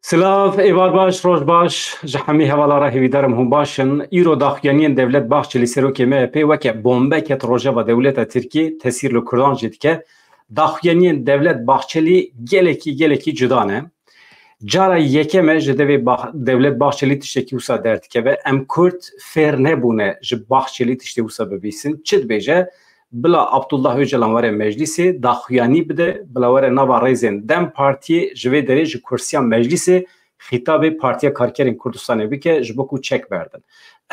Silav, evar baş, roj baş, ji hemî hevalara hêvîdarim hûn başin. Îro daxuyaniyên Devlet Bahçeli Serokê MHP weke bombekek rojava dewleta Tirkiyê tesîr li Kurdan jî dike. Daxuyaniyên Devlet Bahçeli gelekî cuda ne. Cara yekeme ji Devlet Bahçeli tiştekî wisa derdikeve. Em Kurd fêr nebûne ji Bahçeli tiştê wisa bibîsin. Çi dibêje? Bila Abdullah Öcalan were meclisê daxuyanî bide, bila were nava rêzên Dem Partiyê ji vê derê ji kursiya meclisê xîtabê Partiya Karkerên Kurdistanê bike ji bo ku çek berdin.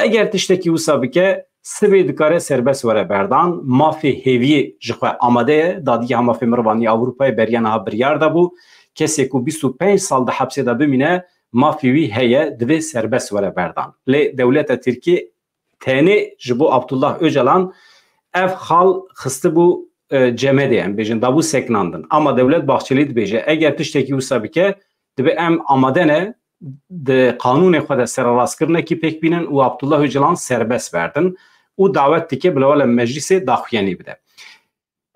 Eger tiştekî wisa bike, sibê dikare serbest were berdan, mafê hêviyê ji xwe amade ye, dadiya mafê mirvanî Ewropayê beriya niha biryar dabû, kesê ku 25 sal di hepsê de bimîne, mafê wî heye divê serbest were berdan. Lê dewleta Tirkiyê tenê ji bo Abdullah Öcalan ev xal xistibû cemedê em bêjin dabû seknandin. Ama Devlet Bahçeli dibêje eger tiştekî wisa bike dibe em amade ne di qanûnê xwe de serrastkirinekî pêk bînin û Abdullah Öcalan serbest berdin û dawet dike bila wele meclisê daxuyanî bide.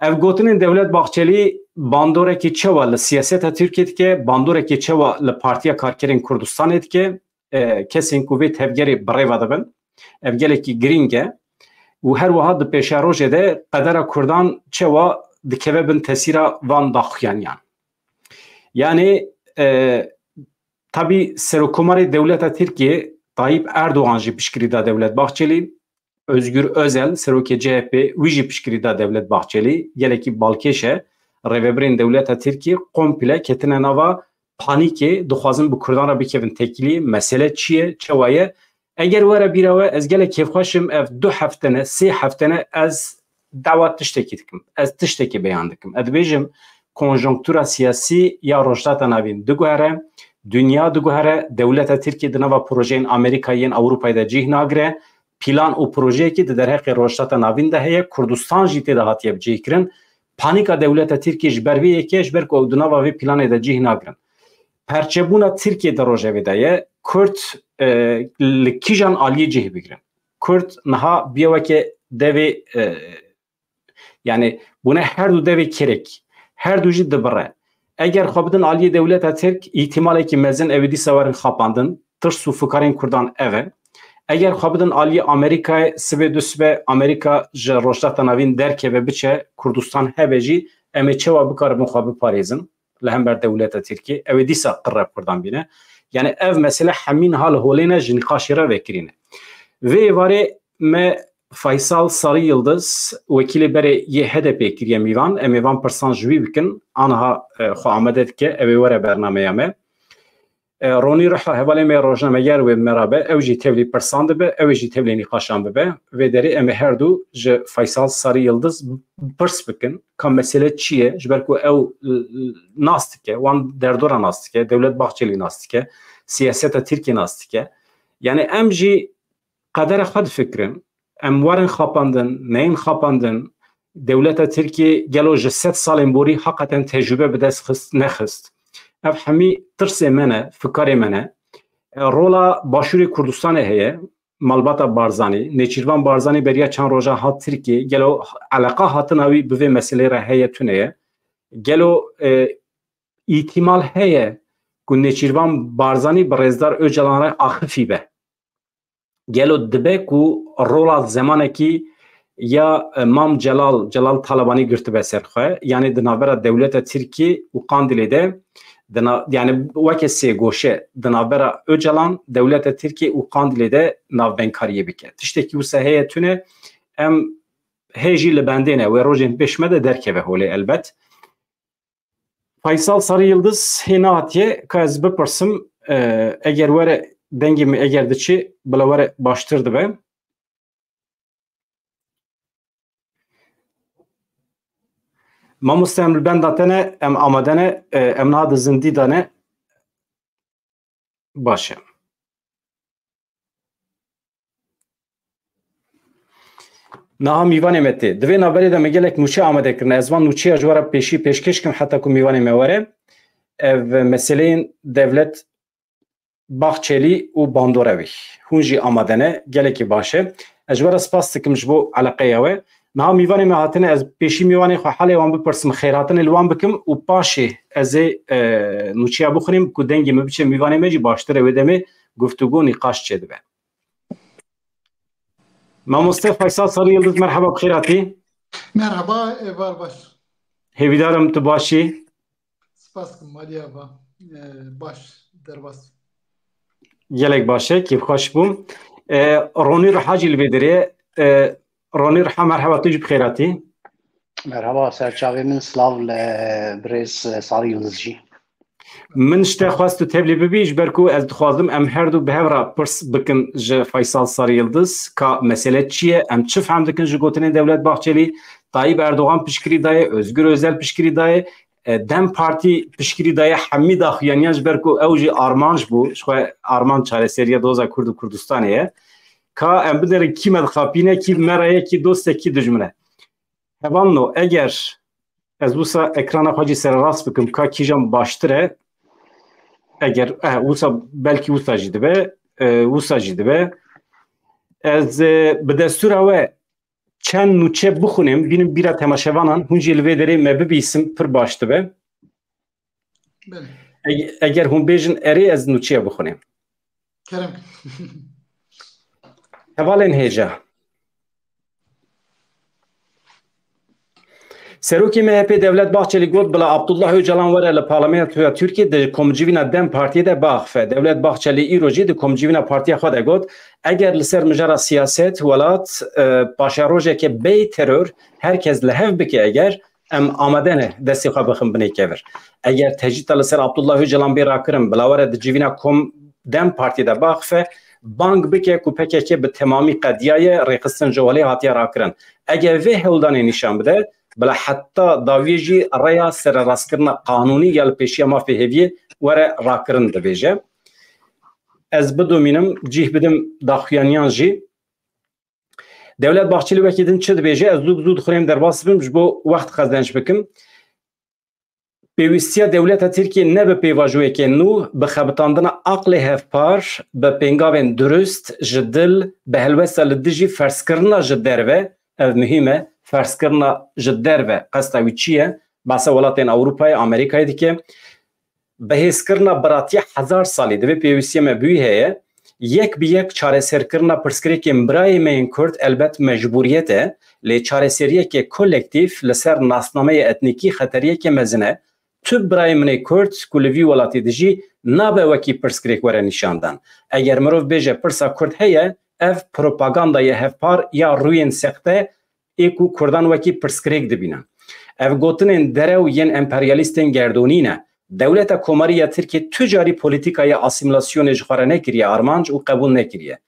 Ev gotinên Devlet Bahçeli bandorekî çawa li siyaseta Tirkiye dike, bandorekî çawa li Partiya Karkerên Kurdistanê dike, kesên ku vê tevgerê birêva dibin. Ev gelekî girîng e. û her wiha di pêşerojê de qedera Kurdan çawa dikeve bin tesîra van daxuyaniyan. Yani tabii Serokkomarê Dewleta Tirkiye Tayyip Erdoğan jî piştgirî da Devlet Bahçeli, Özgür Özel Serokê CHP wî jî piştgirî da Devlet Bahçeli, gelekî balkêş e, rêveberên Dewleta Tirkiye komple ketine nava panîkê, dixwazin bi Kurdan re bikevin tekilî, mesele çi ye, çawa ye. Eger were bîra we ez gelek kêfxweşim ev 2 heftene, 3 heftene ez dawa tiştekî dikim. Ez tiştekî beyan dikim. Ez dibêjim konjonktûra siyasî ya rojhilata navîn diguhere, dünya diguhere, dewleta Tirkiye di nava projeyên Amerîkayê yên Ewropayê de cih nagire, plan û projeyekî di derheqê rojhilata navîn de heye, Kurdistan jî tê de hatiye bicihkirin. Panîka dewleta Tirkiye ji ber vê yekê ji ber ku ew di nava vê planê de cih nagirin. Perçebûna Tirkiye de rojevê de ye, Kurd li kîjan aliyê cih bigirin. Kurd niha biyeweke devê yani bûne her du devê kerek, her du jî dibire. Eger xwe bidin aliyê dewleta Tirk, îhtimalekî mezin ew dîsa werin xapandin, tirs û fikarên Kurdan ev e. Eger xwe bidin aliyê Amerîkayê, sibê du sibê Amerîka ji rojhilata navîn derkeve biçe, Kurdistan hebe jî em ê çawa bikaribin xwe biparêzin li hember dewleta Tirkiye, ew ê dîsa qirreb Kurdan bîne. Yani ev mesele hemîn hal holêne ji nîqaşê re vekirîne. Vê êvarê me Faysal Sarı Yıldız wekîlê berê yê HDP kiriye Mîvan, em ê van pirsan ji wî bikin, aniha xwe amade dike, ew ê were bernameya me. Ronî Riha hevalê me rojnameger wê merabe, ew jî tevlî pirsan dibe, ew ê jî tevlî nîqaşan bibe. Vê derê em ê her du ji Faysal Sarı Yıldız pirs bikin ka mesele çi ye, ji ber ku ew nas dike, wan derdora nas dike, Devlet Bahçeli nas dike, siyaseta Tirkiye nas dike. Yani em jî qedera xwe difikirin, em werin xapandin, neyên xapandin, Dewleta Tirkiye gelo ji 100 salên borî heqeten tecrübe bi dest nexist. Ev hemî tirsê me ne, fikarê me ne. Rola Başûrê Kurdistanê heye, Malbata Barzanî, Nêçîrvan Barzanî beriya çand rojan hat Tirkiye, gelo eleqa hatina wî bi vê meselê re heye tune ye. Gelo îhtimal heye ku Nêçîrvan Barzanî bi Rêzdar Öcalan re axifî be. Gelo dibe ku rola zemanekî ya Mam Celal Talabanî girtibe ser xwe, yani di navbera Dewleta Tirkiye û Kandilê de yani weke sê goşe di navbera Öcalan, Dewleta Tirkiye û Kandilê de navbenkariyê bike. Tiştekî wisa heye tune em hê jî li bendê ne wê rojên pêş me de derkeve holê elbet. Faysal Sarı Yıldız hê nehatiye ka ez bipirsim eger were dengê me eger diçi bila were baştir dibe. Mamoste em li benda te ne, em amade ne, em niha di zindî de ne. Baş e. Niha mîvanê me tê. Di vê naberê de me gelek nûçe amade kirine. Ez van nûçeya ji were pêşî pêşkeş kim heta ku mîvanê me were. Ev meseleyên Devlet Bahçeli û bandora wî. Hûn jî amade ne, gelekî baş e. Ez ji were spas dikim ji bo eleqeya we. نه میوان ما هاتنه از پیشی میوان خو حاله وان بپرسم خیراتن الوان بکم و پاشه از نوچیا بخوریم که دنگی مبیچه میوان مجی باشتره و دمه گفتگو نقاش چه دبه. ما مصطفى فیصل صاری یلدز مرحبا بخیراتی. مرحبا ایوار باش. هیویدارم تو باشی. سپاس کم مالیا با باش درباس. گلک باشه کیف خوش بوم. رونی رحاجی البدره. رونی رحا مرحبا توجی بخیراتی. مرحبا سرچاوی من سلاو لبریز صاری یلدزجی. من شته خواست تبلی ببیش برکو از دخوازم ام هر دو به هفرا پرس بکن ج فیصل صاری یلدز که مسئله چیه ام چه فهم دکن ج گوتن دولت باخچلی طایب اردوغان پشکری دای özgür özel پشکری دای دم پارتی پشکری دای حمید اخیانیاج برکو اوجی آرمانج بو شو آرمان چاره سریه دوزا کرد و کردستانیه که ام بدر کی مدخابینه کی مرایه کی دوسته کی دجمنه هوانو اگر از وسا اکران خواجی سر راست بکم که کیجام باشتره اگر وسا بلکی وسا جیده به از به دستور اوه چند نوچه بخونیم بینیم بیره تماشوانان هونجی الوی داره مببیسم پر باشته به اگر هم بیجن اری از نوچه بخونیم کرم حوالین هیجا سروکی MHP devlet Bahçeli got bila Abdullah Öcalan var le parlamentoya Türkiye de komcivina Dem Partiye de baxfe devlet Bahçeli iroji de komcivina partiya xwe de got eger li ser mijara siyaset welat paşaroje ke bey terör herkes li hev bike eger em amade ne destê xwe bixin binê kevir eger tecîta li ser Abdullah Öcalan bê rakirin bila were di civîna kom Dem Partiye de baxfe bang bike ku PKK bi temamî qediyaye rêxistin ji welê hatiye rakirin eger vê hewldanê nîşan bide بلا حتی داویجی ریا سر راستکرنا قانونی گل پیشیا ما فهیوی وره راکرن دبیجه از بدومینم جیه بدم داخویانیان جی دولت باخچلی وکیدن چه دبیجه از زود خوریم در باس بیم جبو وقت خزدنش بکم پیوستیا دولت ترکیه نه به پیواجوی که نو به خبتاندن عقل هفپار به پنگاوین درست جدل به هلوست لدجی فرسکرنا جدروه مهمه فرسکرنا جدر و قصدی چیه؟ بحث ولاتین اروپای آمریکایی دیگه بهیس کرنا براتی 1000 سالی دوی پیوستی مبیه یک به یک چاره سر کرنا پرسکری که برای من کرد البته مجبوریته لی چاره سریه که کلکتیف لسر ناسنامه اتنیکی خطریه که مزنه تو برای من کرد کلوی ولاتی دیجی نبه وکی پرسکری وره نشاندن اگر مروف بیجه پرسا کرد هیه اف پروپاگاندای هفپار یا روین سخته ایکو کردان وکی پرسکریک دبینن اف گوتنین دره و ین امپریالیستین گردونینه دولت کماری ترکیه تجاری پولیتیکای اسیمیلاسیون جخواره نکریه آرمانج و قبول نکریه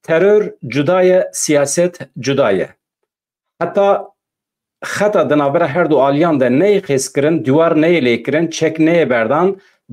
ترور جدای سیاست جدایه حتی خطا دنابر هر دو آلیان ده نی خیس کرن دوار نی لیکرن چک نی بردان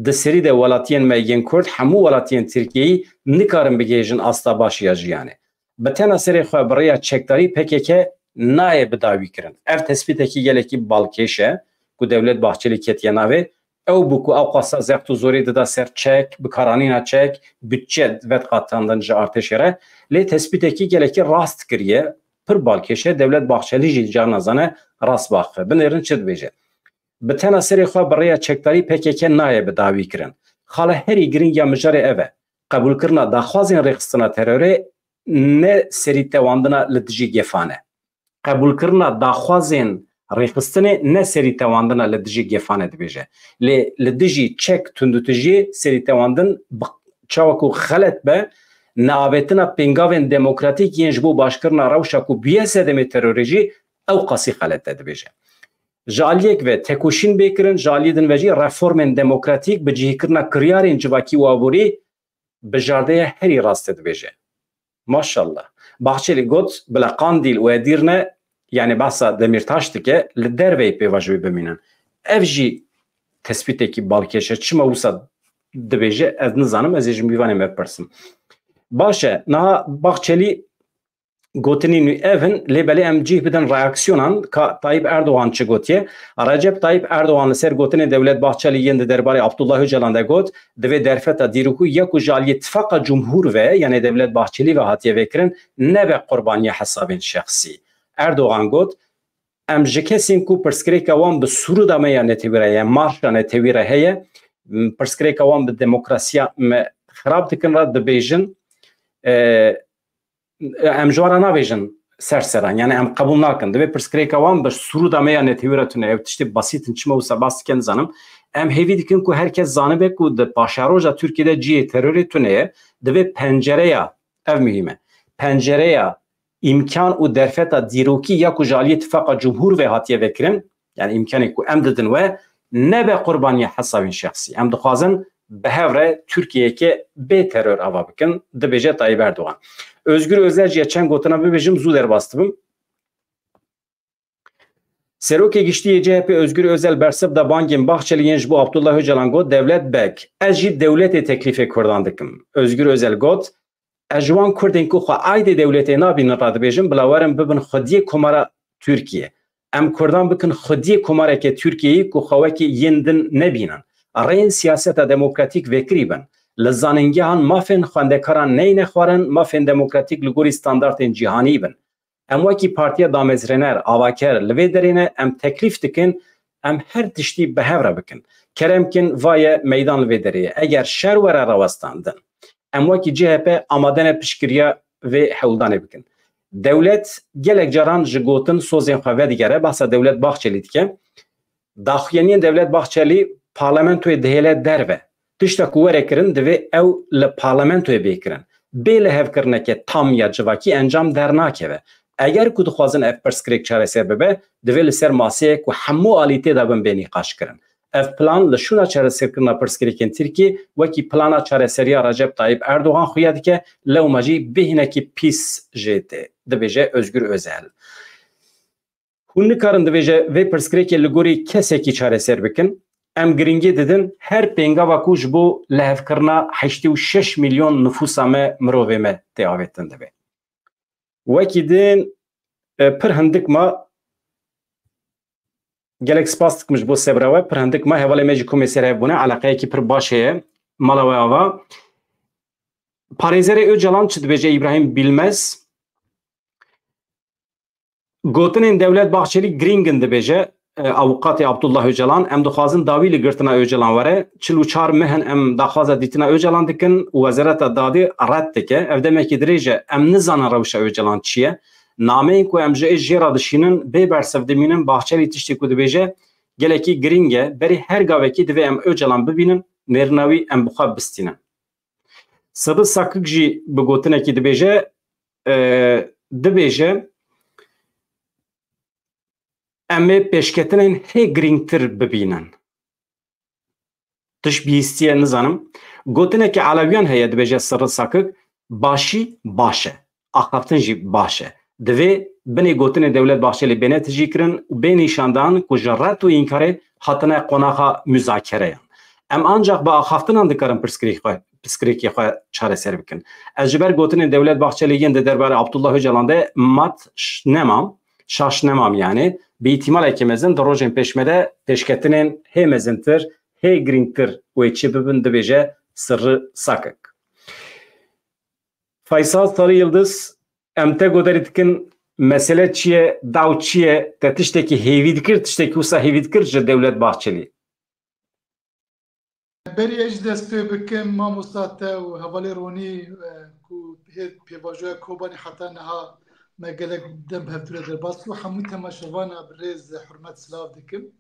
ده سری ده ولاتین میگن کرد همو ولاتین ترکیه نکارن بگیجن استا باشیا جیانه بتنا سری خو برای چکداری PKK نای بداوی کرن اف تثبیت کی گلکی بالکشه کو دولت باخچلی کتیه ناوی او بو او قصا زختو زوری ده سر چک بکارانینا چک bütçe vet qatandın artışere le tespit ki geleki rast kiriye per balkeşe devlet bahçeli jilcanazane rast baxfe binerin çedbeje betena seri xo برای çekdari PKK nay bedavi kirin xala heri girin ya mijare eve qabul kirna daxwazin rexistana teröre ne seri tewandına lidji gefane قبول کرنا داخوازین ریخستنه نه سری تواندن لدجی گفانه دبیجه لدجی چک تندوتجی سری تواندن چاوکو خلط به نابتنا پنگاوین دموکراتیک ینجبو باشکرنا روشاکو بیسه دمی تروریجی او قاسی خلط دبیجه جالیک و تکوشین بکرن جالیدن وجی رفورمن دموکراتیک بجیه کرنا کریارین جواکی وابوری بجارده هری راست دبیجه ماشاءالله باخچلی گوت بلا قاندیل و دیرنه yani bahsa Demirtaş'tı ki lider ve peyvajı beminen. Evji tespit ki balkeşe çima usa debeje ez nizanım ez ejim bivanem yaparsın. Başa na bahçeli gotinin evin lebeli emcih biden reaksiyonan ka Tayyip Erdoğan çıgotiye Recep Tayyip Erdoğan ser gotinin devlet bahçeli yende derbari Abdullah Öcalan da got deve derfeta diruku yaku jali ittifaka cumhur ve yani devlet bahçeli ve hatiye vekrin ne be kurbaniye hesabın şahsi Erdoğan got em ji kesên ku pirsgirêka wan bi Sûrûda me ya netewîre ya marşa netewîre heye pirsgirêka wan bi demokrasiya me xirab dikin ra dibêjin em ji wan re nabêjin serseran yani em qebûl nakin divê pirsgirêka wan bi Sûrûda me ya netewîre tune ev tiştê basîtin çima wisa bas dikin zanim em hêvî dikin ku herkes zanibe ku di paşaroja Tirkiyeyê de ciyê terorê tune divê pencereya ev mühim e pencereya imkan û derfeta dîrokî ya ku ji aliyê Tifaka Cumhur ve hatiye vekirin yani imkanê ku em didin we nebe qurbaniya hesabên şexsî em dixwazin bi hev re Tirkiyeyeke bê teror ava bikin dibêje Tayyip Erdoğan. Özgür Özel jiya çend gotina bibêjim zû derbas dibim. Serokê Giştiyê CHP Özgür Özel bersiv da bangên Baxçeliyên ji bo Abdullah Öcalan got devlet bek ez jî dewletê teklîfê Kurdan dikim. Özgür Özel got ez ji wan Kurdên ku xwe aydê dewletê nabînin ra dibêjim bila werin bibin xwediyê komara Tirkiye. Em Kurdan bikin xwediyê komarekê Tirkiyeyê ku xewekî yên din nebînin. Rên siyaseta demokratîk vekirî bin. Li zanîngehan mafên xwendekaran neyne xwarin mafên demokratîk li gorî standartên cîhanî bin. Em wekî Partiya Damezrêner avaker li vê derê ne em teklîf dikin em her tiştî bi hev re bikin. Keremkin vaye meydan li vê derê ye. Eger şer were rawestandin em wekî CHP amade ne piştgiriya vê hewldanê bikin. Dewlet gelek caran ji gotin sozên xwe vedigere behsa Devlet Bahçeli dike. Daxuyaniyên Devlet Bahçeli parlamentoyê dihêle derve. Tişta ku were kirin divê ew li parlamentoyê bêkirin. Bê li hevkirineke tam ya civakî encam dernakeve. Eger ku dixwazin ev pirsgirêk çareser bibe divê li ser maseyê ku hemû alî da bin bênî qaş kirin. Ev plan li şûna çareserkirina pirsgirêkên Tirkî wekî plana çareseriya Recep Tayyip Erdoğan xuya dike lewma jî bêhnekî pîs jê tê dibêje Özgür Özel. Hûn nikarin dibêje vê pirsgirêkê li gorî kesekî çareser bikin. Em giringî didin her pêngava ku ji bo lehevkirina 86 milyon nüfusa me mirovê me tê avêtin dibe. Wekî din pir hindik ma gelek spas dikim ji bo sebra we pir hindik ma hevalê me jî komê ser hebûne eleqeyekî pir baş heye mala we ava. Parêzerê Öcalan çi dibêje İbrahim Bilmez gotinên Devlet Bahçeli giringin dibêje avukatê Abdullah Öcalan em dixwazin dawî li girtina Öcalan were 44 mehin em daxwaza dîtina Öcalan dikin û Wezareta Dadê red dike ev demekî dirêje em nizanin rewşa Öcalan çi ye nameyên ku em ji jêra dişînin bê bersiv dimînin Bahçelî tiştê ku dibêje gelekî giring e berî her gavekî divê em Öcalan bibînin nêrina wî em bi xwe bistînin. Sıbı Sakık jî bi gotinekî dibêje em ê pêşketinên hê girîngtir bibînin. Tiş bîstiye nizanim. Gotinekî Alewiyan heye dibêje Sıbı Sakık başî baş e. Axaftin jî baş e. Divê binê gotinê Devlet Bahçeli bêne tijî kirin û bê nîşandan ku ji ret û înkarê hatine qonaxa müzakereyan. Em ancak bi axaftinan dikarin pirsgirêkê xwe çareser bikin. Ez ji ber gotinên Devlet Bahçeliyên di derbara Abdullah Öcalan de mat nemam, şaş nemam yani. Bi îtimalekî mezin di rojên pêşme de pêşketinên hê mezintir, hê girîngtir wê çi bibin dibêje Sırrı Sakık. Faysal Sarı Yıldız em te goderî dikin mesele çi ye, daw çi ye, te tiştekî hêvî dikir, tiştekî wisa hêvî dikir ji Devlet Bahçeli. Berî ez dest pê bikim mamosta te û hevalê ronî ku pêvajoya Kobanî heta niha me gelek dem hevdûre derbas û hemû temaşevana bi rêz hurmet silav dikim.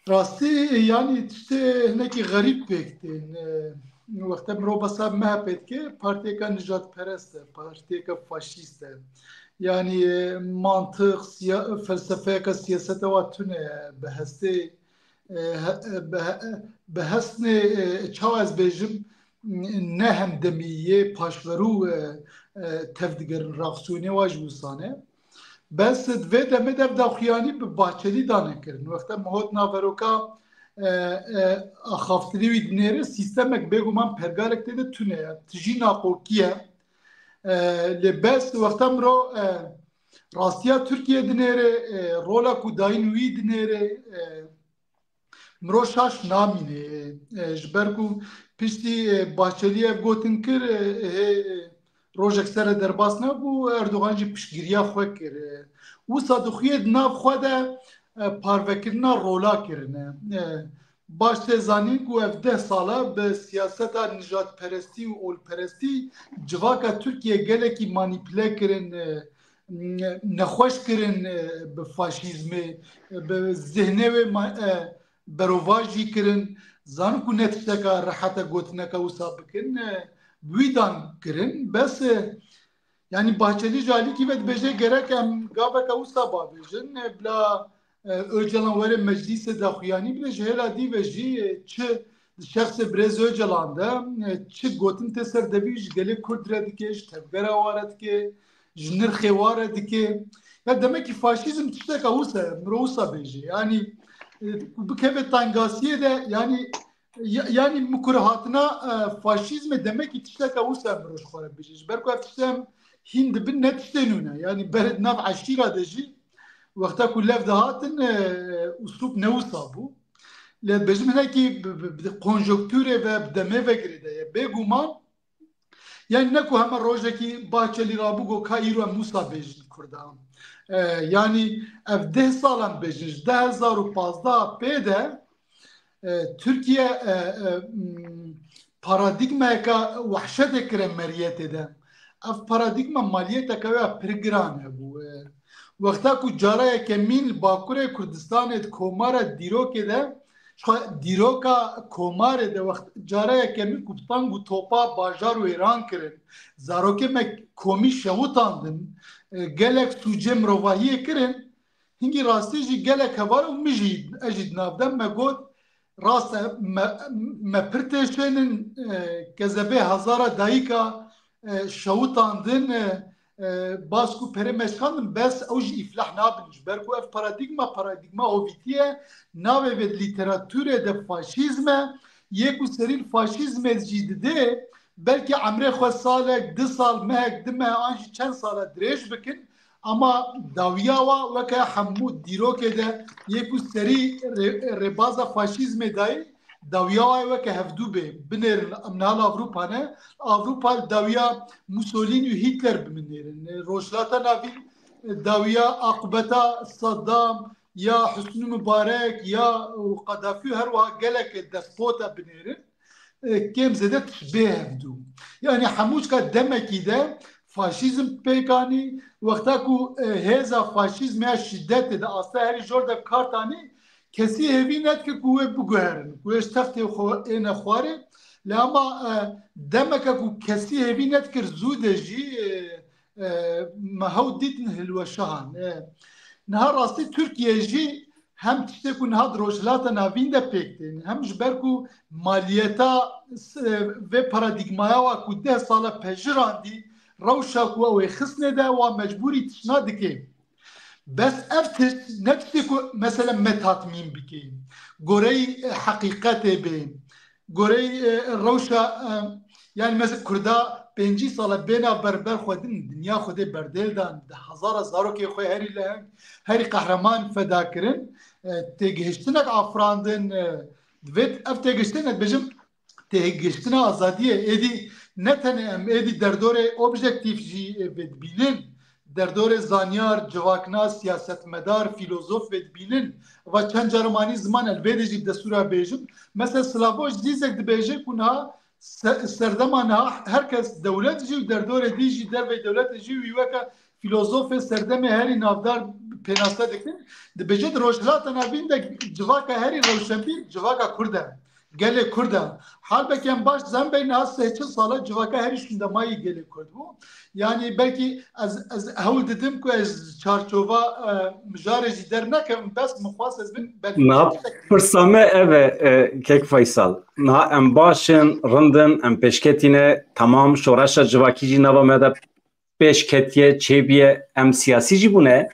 Rastî yanî tiştê hinekî xerîb pêk tên. Wexte mirov besa MHP dike partiyeka nijadperest e, partiyeka faşîst e. Yani mantık, felsefeyeka siyasete wa tune bi hestê bi hesnê çawa ez bêjim ne hemdemiyê paşverû tev digerin raxsûnê wa ji wîsan e. Bes divê demê dev daxuyanî bi Bahçelî danekirin. Wexte mihot naveroka axaftinê wî dinêre sîstemek bêguman pergarek tê de tune ye. Tijî naqokî ye. Lê bes wexte mirov rastiya Tirkiye dinêre rola ku dayîn wî dinêre mirov şaş namîne. Ji ber ku piştî Bahçelî ev gotin kir روجك سر درباس نبو اردوغان جي پشگیریا خو کرد و صادخیه ناف خدا پاروکرنا رولا کرنه باش تزانی کو اف 10 ساله به سیاست نجات پرستی و اول پرستی جواکا ترکیه گلکی مانیپله کرن نخوش کرن به فاشیزم به ذهنه و برواجی کرن زانو کو نتشتکا راحتا گوتنکا وسا بکن ویدان کرن بس yani Bahçeli jali ki ve beje gerek em gavek usta babejin bla Öcalan vere meclise daxuyani bile jehla di ve ji çi şahs brez Öcalan'da çi gotin teser deviş gele Kurdre dike tevgera varet ki jinir xeware dike ya demek ki faşizm tiştek usta mrosa beje yani bu keve tangasiye de yani mukurahatına faşizme demek ki tiştek usta mroş xore beje berko tiştem Hind bin netiştenune yani bered nav aşira deji وقتا كلف دهاتن اسلوب نوسا بو لبجم هناكي بكونجكتوره و بدمه وگرده بگومان yani نکو همه روزه کی باچلی رابو گو کایرو موسا بجن کردام yani ev 10 سالم بجن 2015 pede Türkiye paradigma ka vahşet ekre meriyete de ev paradigma maliyete ka pergrane bu وقتا کو جاره کمین باکوره کردستان کوماره دیروکه ده دیروکا کوماره ده وقت جاره کمین کوپتان گو توپا باجار و ایران کرن زاروکه مک کومی شهوتاندن گلک سوجه مروواهیه کرن هنگی راستی جی گلک هوار و مجید اجید نافدن مگود راست مپرتشنن کذبه هزاره دایکا شهوتاندن باسکو پرمشکانم بس اوج iflah nabinj berku ev paradigma ovitiye nave ve literatüre de faşizme yeku seril faşizme cidide belki amre xwe salek 2 sal mehek dime anji çend sala dirêj bikin ama dawiyawa veke hemû dîrokê de yeku serî rebaza faşizme dayê dawiya weke hevdû bê binêrin nal Avrupa ne Avrupa dawiya Mussolini û Hitler binêrin rojhilata navî dawiya aqibeta Saddam ya Hüsnü Mübarek ya Qaddafi her wa gelek despota binêrin kêm zêde bê hevdû yani hemûçka demekî de faşizm pêkanî wexta ku hêza faşizm ya şiddetê de asta herî jor de kartanî کسی هیوی نت که کوه بگوهرن کوهش تفته این خواره لما دمک کو کسی هیوی نت که زوده جی مهو دیدن هلوشان نه راستی ترکیه جی هم تشته که نه دروشلات نوین ده پکتین هم جبر کو مالیتا و پارادیگمایا و کو 10 ساله پجراندی روشا کو و خسنه ده و مجبوری تشنا دکه بس افتش نفسي مثلا ما تطمين بكي قري حقيقته بين قري الروشة يعني مثلا كردا بنجي صالة بينا بربر خودن دنيا خودي بردل دان هزار زاروكي خوي هاري لهم هاري قهرمان فداكرن تيجهشتنك عفراندن دويت افتيجهشتنك بجم تيجهشتنا ازادية ايدي نتنه ام ايدي دردوري اوبجكتيف جي بتبينن در دور زانیار، جواکنا، سیاستمدار، فیلوزوف بینن و چند جرمانی زمان البته جی دستورا بیجم مثلا سلاوش دیزک بیجه کنها سردمانها هر کس دولت جی در دور دیجی در و دولت جی ویوکا فیلوزوف سردم هری نافدار پناسته دکن بیجه روشلات نبین ده جواکا هری روشنبی جواکا کرده گله کرده حال بکن باش زن بین از 3 ساله جواکا هری شندمایی گله کرد bu yani belki az هول dedim ki az çarçova müjareci der nekem bes muhasız bin na persame eve kek Faysal na em başın rındın em peşketine tamam şoraşa civakî nava me de peşketiye çebiye em siyasî bu ne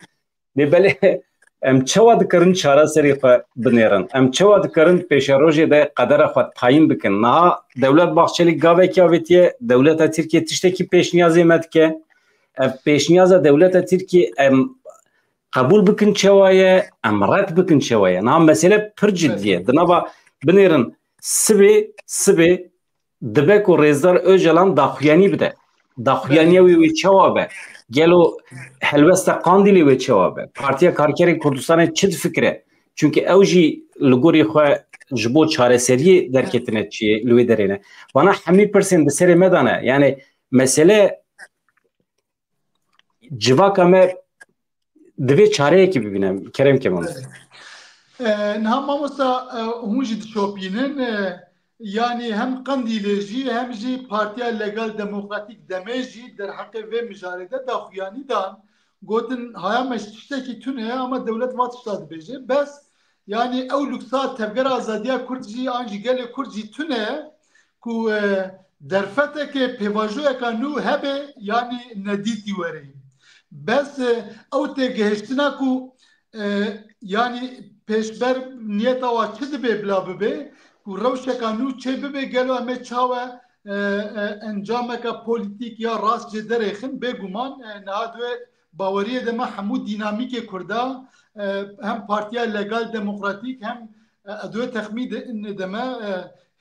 ve böyle em çawa dikarin çara serî xwe binêrin em çawa dikarin pêşerojê de qedera xwe tayin bikin niha dewlet Bahçeli gavekî avêtiye dewleta Tirkiye tiştekî pêşniyazê me dike ev pêşniyaza dewleta Tirkiye em qebûl bikin çawa ye em red bikin çawa ye niha mesele pir ciddi ye di nava binêrin sibê dibe ku Rêzdar Öcalan daxuyanî bide داخویانی وی چوابه گلو هلوسته قاندیلی وی چوابه پارتیا کارکری کردستان چه فکره چونکه اوجی لگوری خو جبو چاره سری درکتنه چیه لوی درینه وانا حمی پرسن بسری مدانه یعنی مسئله جواکا me دوی çare ki bibinem kerem keman. Niha mamosta hûn jî dişopînin yani hem Qandîlê jî hem jî Partiya Legal Demokratîk Demê jî derheqê vê mijarê de daxuyanî dan gotin haya me tiştekî tune ama dewlet va tişta dibêje bes yani ew luksa tevgera azadiya Kurd jî an jî gelê Kurd jî tune ku derfetekê pêvajoyeka nû hebe yani nedîtî were bes ew tê gihiştina ku yani pêşber niyeta wa çi dibe bila bibe ku rewşeka nû çê bibe gelo em ê çawe encameka polîtîk ya rast jê derêxin bêguman niha divê baweriyê de me hemû dînamîkê Kurda hem Partiya Legal Demokratîk hem divê texmîn de me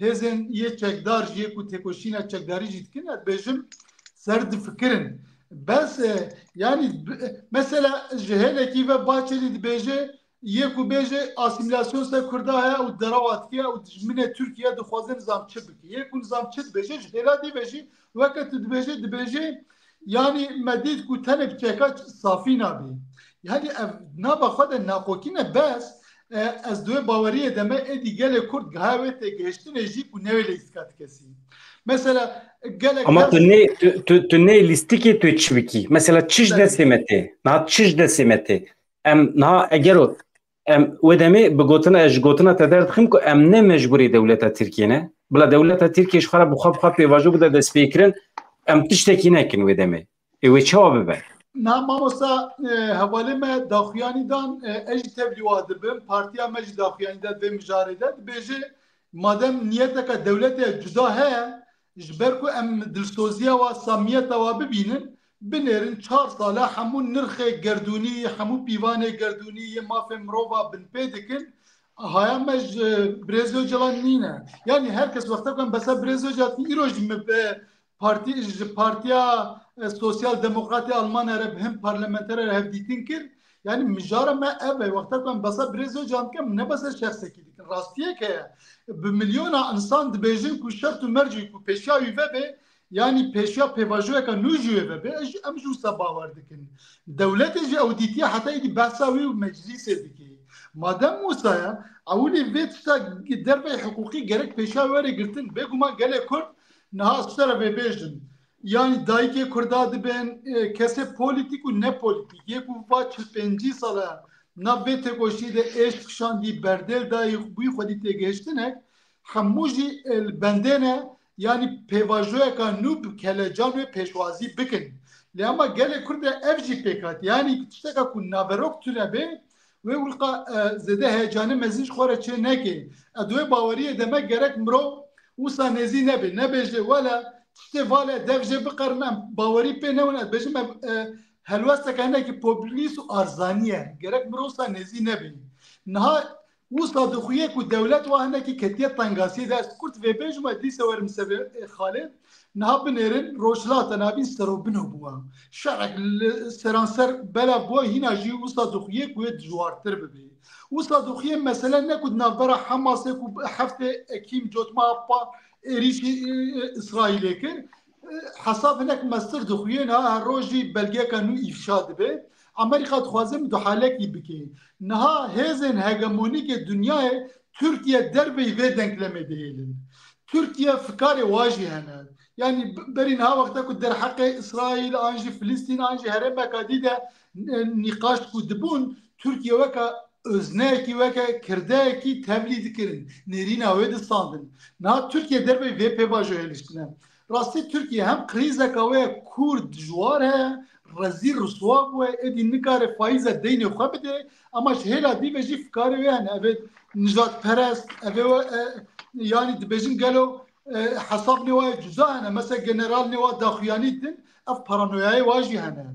hêzên yê çekdar jî ku têkoşîna çekdarî jî dikin dibêjim ser difikirin bes yani mesela ji hêlekî ve Bahçeli dibêje yê ku bêje asimilasyon ser Kurda heye û derawatiye û dijminê Tirkiye dixwaze nizam çi bike yê ku nizam çi dibêje ji hêla dî ve jî weke tu dibêje yani me dît ku tenê bi çeka safî nabî yani ev naba xwe de naqokîne bes ez divê baweriyê de me êdî gelê Kurd giha wê tê gihiştinê jî ku newê lê îskat kesî mesela gelek ama tu ne listiki tu çiviki mesela çiş desimeti na çiş desimeti na egero ودمي بقوتنا ايش قوتنا تدرد خمكو ام نه مجبوري دولتا تركيا بلا دولتا تركيا ايش خرب بخاب خاب بيواجو بدا دس فكرن ام تشتكي نكن ودمي اي جواب به نعم ماموسا حواله ما داخویانی دان اج تبلیغات بم پارتیا مج داخویانی داد و مجارده بهجه مادام نیت که دولت جدا ہے جبر کو ام دلسوزیا و سامیت و ببینن بنرن 4 ساله همون نرخ گردونی همون پیوان گردونی ماف مروبا بن پیدکن هایا مج برزو جلانینه yani herkes vakta kan basa brezو jati iroj partiya sosyal demokrati Alman Arab hem parlamenter Arab ditin kir yani mijara me ev vakta kan basa brezو jant kem ne basa şahse ki rastiye ke bi milyona insan dibêjin ku şert û mercî ku peşya wî vebe yani peşya pêvajoyeka nû jî wê vebe em jî wisa bawer dikin dewletê jî ew dîtiye heta êdî behsa wî û meclîsê dike madem Musaya ewlê vê tişta dervey hukukî gerek peşya were girtin bêguman gelê Kurd niha sera vê bêjin yani dayikê Kurda dibin kesê polîtîk û nepolitîk yê ku va 45 sala navê têkoşî de êş kişandî berdêl dayî bûyî xwedî têgihiştinek hemû jî bendê ne yani pêvajoyeka nû bi kelecan wê pêşwazî bikin lê ama gelê Kurd de ev jî pêk hat yani tişteka ku naverok tune bê wê wilqa zêde heyecanê mezin ji xwe re çê neke divê baweriyê de me gerek mirov wisa nêzî nebe nebêje wela tiştê vale dev jê biqerin em bawerî pê newin ez bêjim ev helwesteka hinekî populîst û arzanî ye gerek mirov wisa nêzî nebe niha wisa dixuye ku dewlet wa hinekî ketiye tengasiyê de ez Kurd vê bêjim e dîsa werim sevê Xalid niha binêrin rojhilata navîn serobino bûye şerek seranser bela bûye hîna jî wisa dixuye ku wê dijwartir bibe wisa dixuye mesele ne ku navbera Hamasê ku heftê Ekîm cotma êrişî İsraîlê kir hesab hinek mestir dixuye niha her roj jî belgeka nû îfşa dibe Amerika dixwaze müdahalekî bike niha hêzên hegemonîkê dünyayê Türkiye dervey vê denklemê dihêlin Türkiye fikarê wa jî hene yani berî niha wexta ku derheqê İsraîl an jî Filîstîn an jî herêmeka dî de nîqaş ku dibûn Türkiye weka özneyekî weke kirdeyekî tevlî dikirin nêrîna wê distandin niha Türkiye dervey vê pêvajoyê hêliştine rastî Türkiye hem krîzeka wê Kurd dijwar heye rezîl rûswa bûye êdî nikare faiza deynê xwe bide ama ji hêla dî ve jî fikarê wê hene ev ê nijadperest ev ê yani dibêjin gelo hesab nê wa cuda hene mesela general nê wa daxuyanî din ev paranoyayê wa jî hene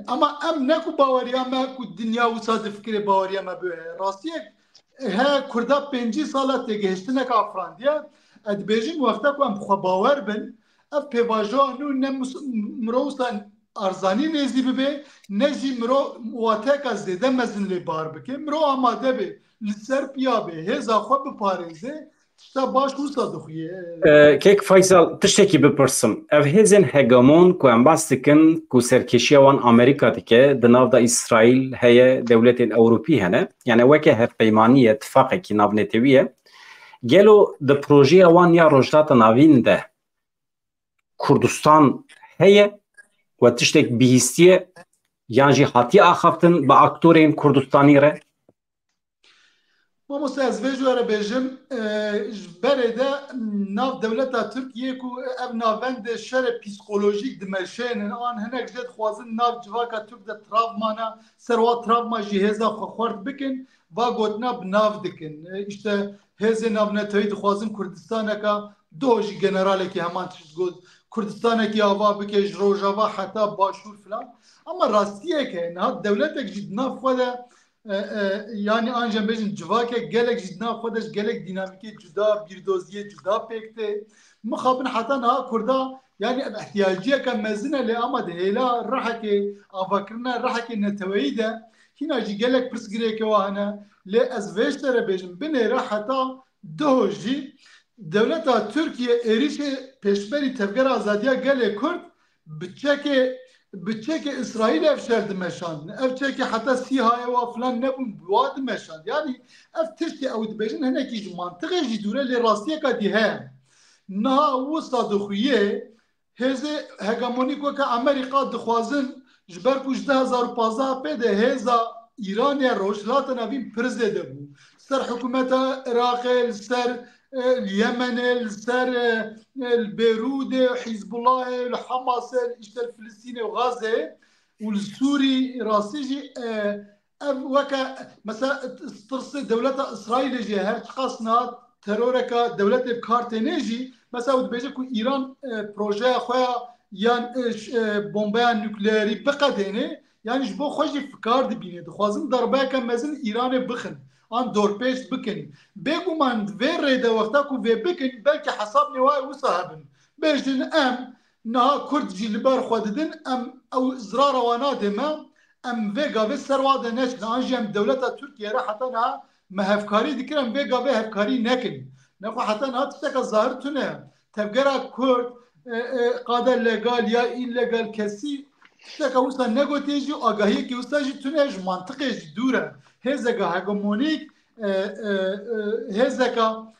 ama em ne ku baweriya me ku dinya wisa difikirê baweriya me bûye rastiyek he Kurda 5 sala têgihiştineka afrandiye ez dibêjim wexta ku em xwe bawer bin ev pêvajoya nû ne mirosan arzanî nêzî bibe ne jî miro wateka zêde mezin lê bar bike miro amade be li ser piya be hêza xwe biparêze tişta baş wisa dixuye. Kek Faysal tiştekî bipirsim. Ev hêzên hegemon ku em bas dikin ku serkêşiya wan Amerîka dike di nav da İsraîl heye dewletên Ewropî hene yani weke hevpeymaniye tifaqekî navnetewî ye gelo di projeya wan ya Rojhilata Navîn de Kurdistan heye ve tiştek bihîstiye yan jî hatiye axaftin bi aktorên Kurdistanî re. Mamosta ez vê ji were bêjim ji berê de nav dewleta Tirkiye ku ev navendê şerê psîkolojîk dimeşênin an hinek jê dixwazin nav civaka Türk de travmana serwa travma jî hêza xwe xwerd bikin va gotina bi nav dikin. İşte hêzê navnetewî dixwazin Kurdistaneka do jî generalekî heman tişt got Kurdistanekî ava bike ji Rojava heta başûr filan ama rastiyek heye niha dewletek jî di nav xwe de yani ancak bejin civake gelek jidna xodeş gelek dinamiki cuda birdoziye cuda pekte mixabin hata naha Kurda yani ihtiyaciye ka mezine le ama de hela rahake avakirna rahake neteveyi de hina jî gelek pirsgireke wahane le ez veştere bejin binêre heta doji devleta Türkiye erişe peşberi tevger azadiya gelek Kurd bütçeke İsrail ev şerdi meşan. Ev çeki hatta sihaya ve falan ne bu buadı meşan. Yani ev tişti ev dibejin hene ki mantığı jidure le rastiye kadi he. Na u sadıkhiye heze hegemonik ve ka Amerika dixwazin jber ku 2015 pede heza İran'ya Rojhilata Navîn prize de bu. Ser hükümeta Irak'e ser اليمن السر البيروت حزب الله الحماس işte Filistin وغزة والسوري راسيجي وكا مثلا ترصي دولة إسرائيل جي هر تقصنا تروركا دولة بكارتينيجي مثلا بيجي كو إيران بروجي خويا يان بومبا نوكليري بقدينه يعني جبو خوجي فكار دبينه دخوازم ضربه كان مزن إيران بخن an dorpêş bikin. Bêguman vê rêde wexta ku vê bikin belkî hesab nêwayê wisa hebin. Bêjin em niha Kurd jî li ber xwe didin em ew zirara wan nadê me em vê gavê ser wa de neçin. An jî em dewleta Tirkiye re heta niha me hevkarî dikin em vê gavê hevkarî nekin. Nexwe heta niha tişteka zahir tune. Tevgera Kurd qade legal ya illegal kesî tişteka wisa negotê jî agahiyekî wisa jî tune ji mantiqê jî dûr e. Hezeka hegemonik hezeka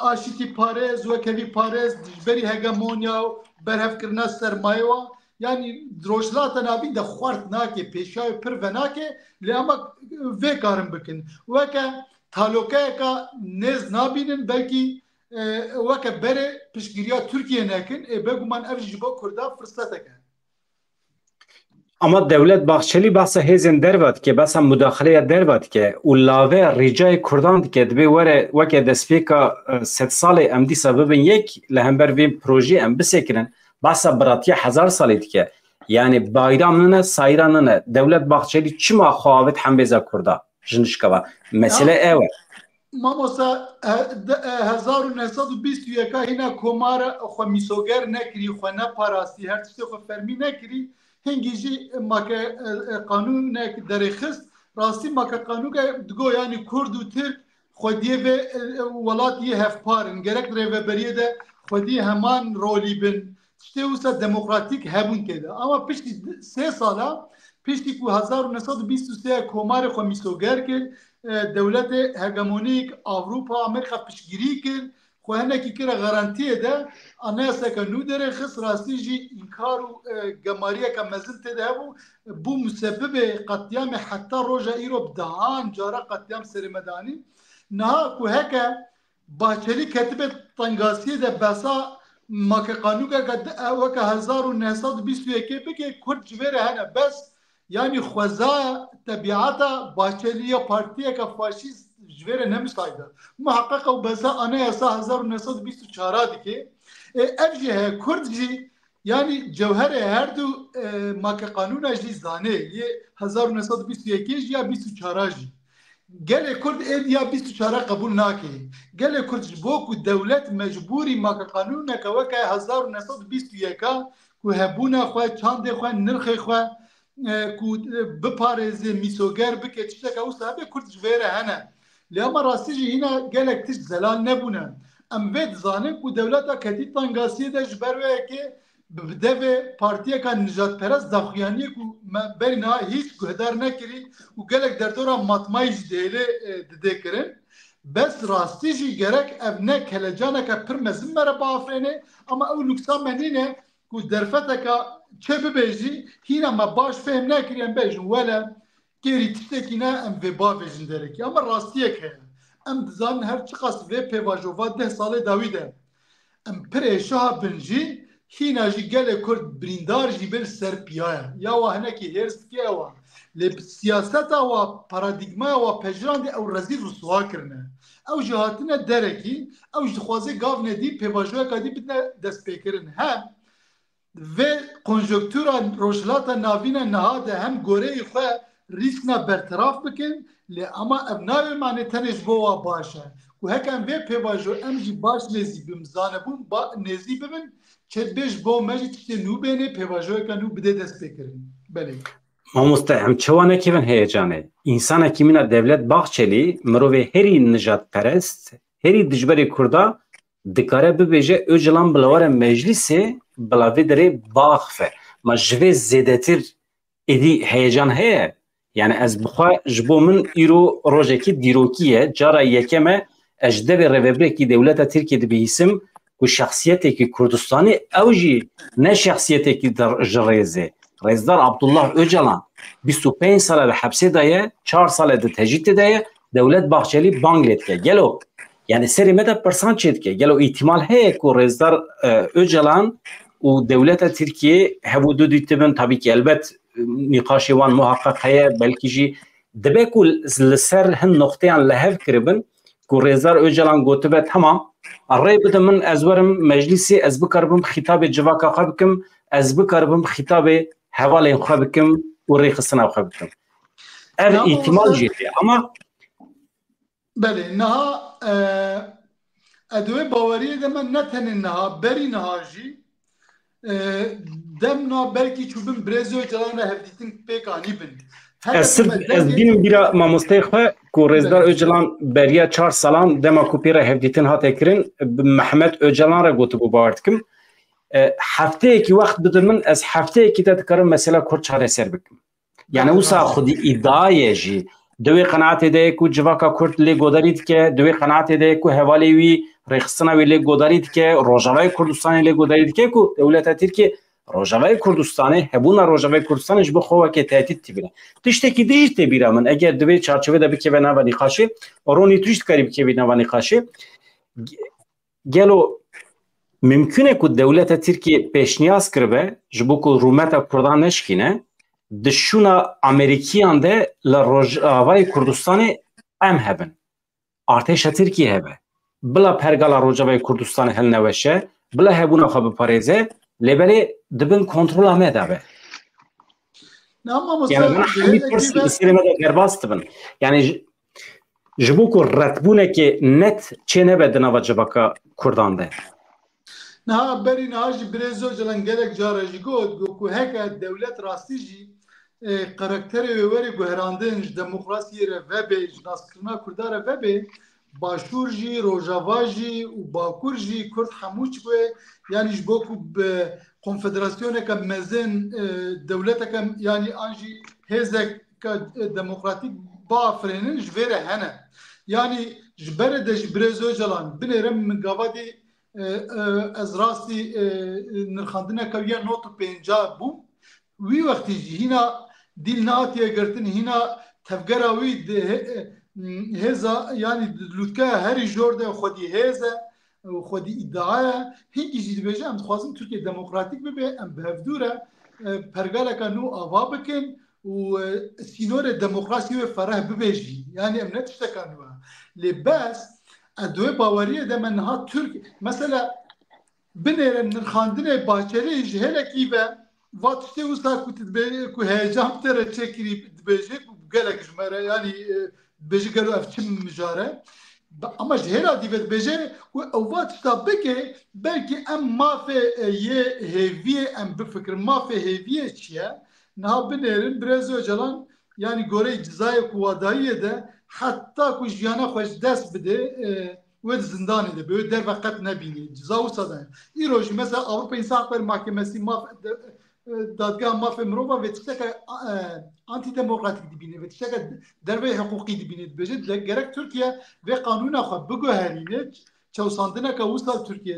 aşiti parez ve kevi parez dijberi hegemonya berhevkirna sermaye wa yani Rojhilata Navîn de xwart nake pêşayê pir venake lê ama vê karin bikin weke talokeyeka nêz nabînin belkî weke berê piştgiriya Tirkiye nekin bêguman ev ji bo Kurda fırsateke. Ama devlet Bahçeli bahse hêzên derve dike bahsa müdaxaleya derve dike û lave rêcayê Kurdan dike dibe were weke destpêka sed salê em dîsa bibin yek li hember vê projeyê em bisekirin bahsa biratiya 1000 salê dike yani bayram nine sayran nine devlet Bahçeli çima xwavit hembêza Kurda jinişkava mesele ew e. Mamosa 1921 hîna komara xwe mîsoger nekirî xwe neparastî her tiştê xwe fermî nekirî hingî jî make qanûnek derêxist rastî make qanûnke digo yani Kurd û Tirk xwediyê vê welatiyê hevparin gerek rêveberiyê de xwediyê heman rolî bin tiştê wisa demokratîk hebûn têde ama piştî 3 sala piştî ku 1923 komarê xwe mîsoger kir dewletê hegemonîk Avrupa Amerîka piştgirî kir xwe hinekî kire garantiyê de anayaseka nû derêxist rastî jî înkar û gemariyeka mezin têde hebû bû musebbibê qetiyamê heta roja îro bi dehan cara qetiyam serê medanî niha ku heke Bahçeli ketibe tengasiyê de besa make qanûneka weke 1921 bike Kurd ji vê re hene bes yani xweza tebiata Bahçeliya partiyeka faşîst ji vê re nemîstayda muheqqeqa û besa anayasa 1924 dike ev jî heye Kurd jî yani cewherê her du make qanûna jî zanê yê 1921 jî ya 24 jî gelê Kurd êdiya 24 qebûl nake gelek Kurd ji bo ku dewlet mecburî maka qanûneka weke 1921 ku hebûna xwe çandê xwe nirxê xwe ku biparêzê mîsoger bike tişteka wisa hebe Kurd ji vê re hene lê ama rastî jî hîna gelek tişt zelal nebûne em vê dizanin ku dewleta Ketî Tangasiyê de ji ber wê yekê bi devê partiyeka nijadperest daxuyaniyê ku berî niha hîç guhdar nekirî û gelek derdora matmayî jî dêlê didê kirin bes rastî jî gerek ev ne kelecaneka pir mezin mere biafrêne ama ew nuksa menîne ku derfeteka çê bibêjî hîna me baş fêm nekiriye em bêjin wele kêrî tiştekî ne em vê bavêjin derekî ama rastiyek heye em dizanin her çi qas vê pêvajova 10 salê dawî de em pirê şaha bin jî hîna jî gelek Kurd birîndar jî bil ser piyaya ya wa hinekî hêrs dike wa lê siyaseta wa paradigmaya wa pejirandê ew rezîl rûsûha kirine ew jî hatine derekî ew ji dixwaze gav nedî pêvajoyeka dî bidine destpêkirin hem vê konjonktûra rojhilata navîna niha de hem goreyê xwe rîskna bertiraf bikin lê ama ev navê manê tenê ji bo wa baş e ku hek em vê pêvajo em jî baş nêzî bim zanebûn nêzî bibin çêbêj bo me jî tiştê nû bêne pêvajoyeka nû bide destpêkirin belê Mamoste em çawa nekevin heyecanê însanekî mîna Devlet Bahçelî mirovê herî nijadperest herî dijberê Kurda dikare bibêje Öcalan bila were meclîsê bila vê derê biaxife ma ji vê zêdetir êdî heyecan heye yani ez bixwe ji bo min îro rojekî dîrokî ye cara yekem e ez ji devê revebrekî Dewleta Tirkiye dibihîsim ku şexsiyetekî Kurdistanê ew jî ne şexsiyetekî ji rêzê Rêzdar Abdullah Öcalan 25 sale li hepsê de ye 4 sale di tecîtê de ye Devlet Bahçelî bang lê dike gelo yani serê me de pirsan çê dike gelo îhtimal heye ku Rêzdar Öcalan û Dewleta Tirkiye hevû du dîtibin tabii ki elbet nîqaşê wan muhaqqaq heye belkî jî dibe ku li ser hin noxteyan li hev kiribin ku Rêzdar Öcalan gotibe tamam rê bide min ez werim meclîsê ez bikaribim xîtabê civaka xwe bikim ez bikaribim xîtabê hevalên xwe bikim û rêxistina xwe bikim ev îhtimal jî heye ama belê niha edwê baweriyê de me ne tenê niha berî niha jî demna belkî çûbin Birêz Öcalan re hevdîtin pêk anîbin ez bînim bîra mamosteyê xwe ku Rêzdar Öcalan beriya 4 salan dema ku pê re hevdîtin hate kirin Mehmet Öcalan re gotibû bawer dikim hefteyekî wext bidin min ez hefteyekî de dikarim mesela Kurd çareser bikim yani wisa xwedî îddiayê jî di wê qenaetê de ye ku civaka Kurd lê godarî dike di wê qenaetê de ye ku hevalê wî rêxistina wê lê godarî dike Rojavayê Kurdistanê lê godarî dike ku Dewleta Tirkiye Rojavayê Kurdistanê hebûna Rojavayê Kurdistanê ji bo xwe wekî tehdît tîbîne tiştekî dijî tê bîra min eger di vê çarçovê de bikeve nava nîqaşê ronî tu jî dikarî bikevî nava nîqaşê gelo mümkün e ku Dewleta Tirkiye pêşniyaz kiribe ji bo ku rûmeta Kurdan neşkîne di şûna Amerîkiyan de li Rojavayê Kurdistanê em hebin artêşa Tirkiye hebe bila pergala Rojavayê Kurdistanê hilneweşe bila hebûna xwe biparêze lêberê dibin kontrola me de be yani min hemî pirs li serê me de derbas dibin yani ji bo ku retbûnekê net çê nebe di nava civaka Kurdan de niha berî niha jî Birêz Öcalan gelek cara jî got ku heke dewlet rastî jî karakterê wê werî guherandin ji demokrasiyê re vebe ji naskirina Kurda re vebe başûr jî Rojava jî û Bakur jî Kurd hemû çi wê yani ji bo ku konfederasyoneka mezin dewleteka yani an jî hêzeka demokratîk biafirînin ji vê re hene yani ji berê de ji Birêz Öcalan binêre min gavadî ez rastî nirxandineka wî ya not û pênca bûm wî wextî jî hîna dîl nehatiye girtin hîna tevgera wî hêza yani lûtkeya herî jor de xwedî hêz e xwedî îddia ye hînkî jî dibêje em dixwazin Tirkiye demokratîk bibe em bi hevdû re pergaleka nû ava bikin û sînorê demokrasiyê wê fereh bibe jî yani em ne tişteka nû e lê bes edwê baweriyê de me niha Türk mesela binêre nirxandinê Bahçelî ji hêlekî ve va tiştê wisa ku tu dibêje ku heyecan te re çêkirî dibêje ku gelek ji me re yani dibêje gelo ev çi mijare ama jehra divet beje ku evat tabike belki em mafe ye heviye em bifikir mafe heviye çiye na binerin biraz öcalan yani gore cezayı kuvadayı da hatta ku jiyana xoş dest bide ve zindan ede böyle der vakat ne bini ceza olsa da İroj mesela Avrupa İnsan Hakları Mahkemesi دادگاه مافیا مروفا و تشتکه آنتی دموکراتیک دبینه و تشتکه دربه حقوقی دبینه بجد گرک ترکیه و قانون خود بگو هرینه چوساندنه که وصل ترکیه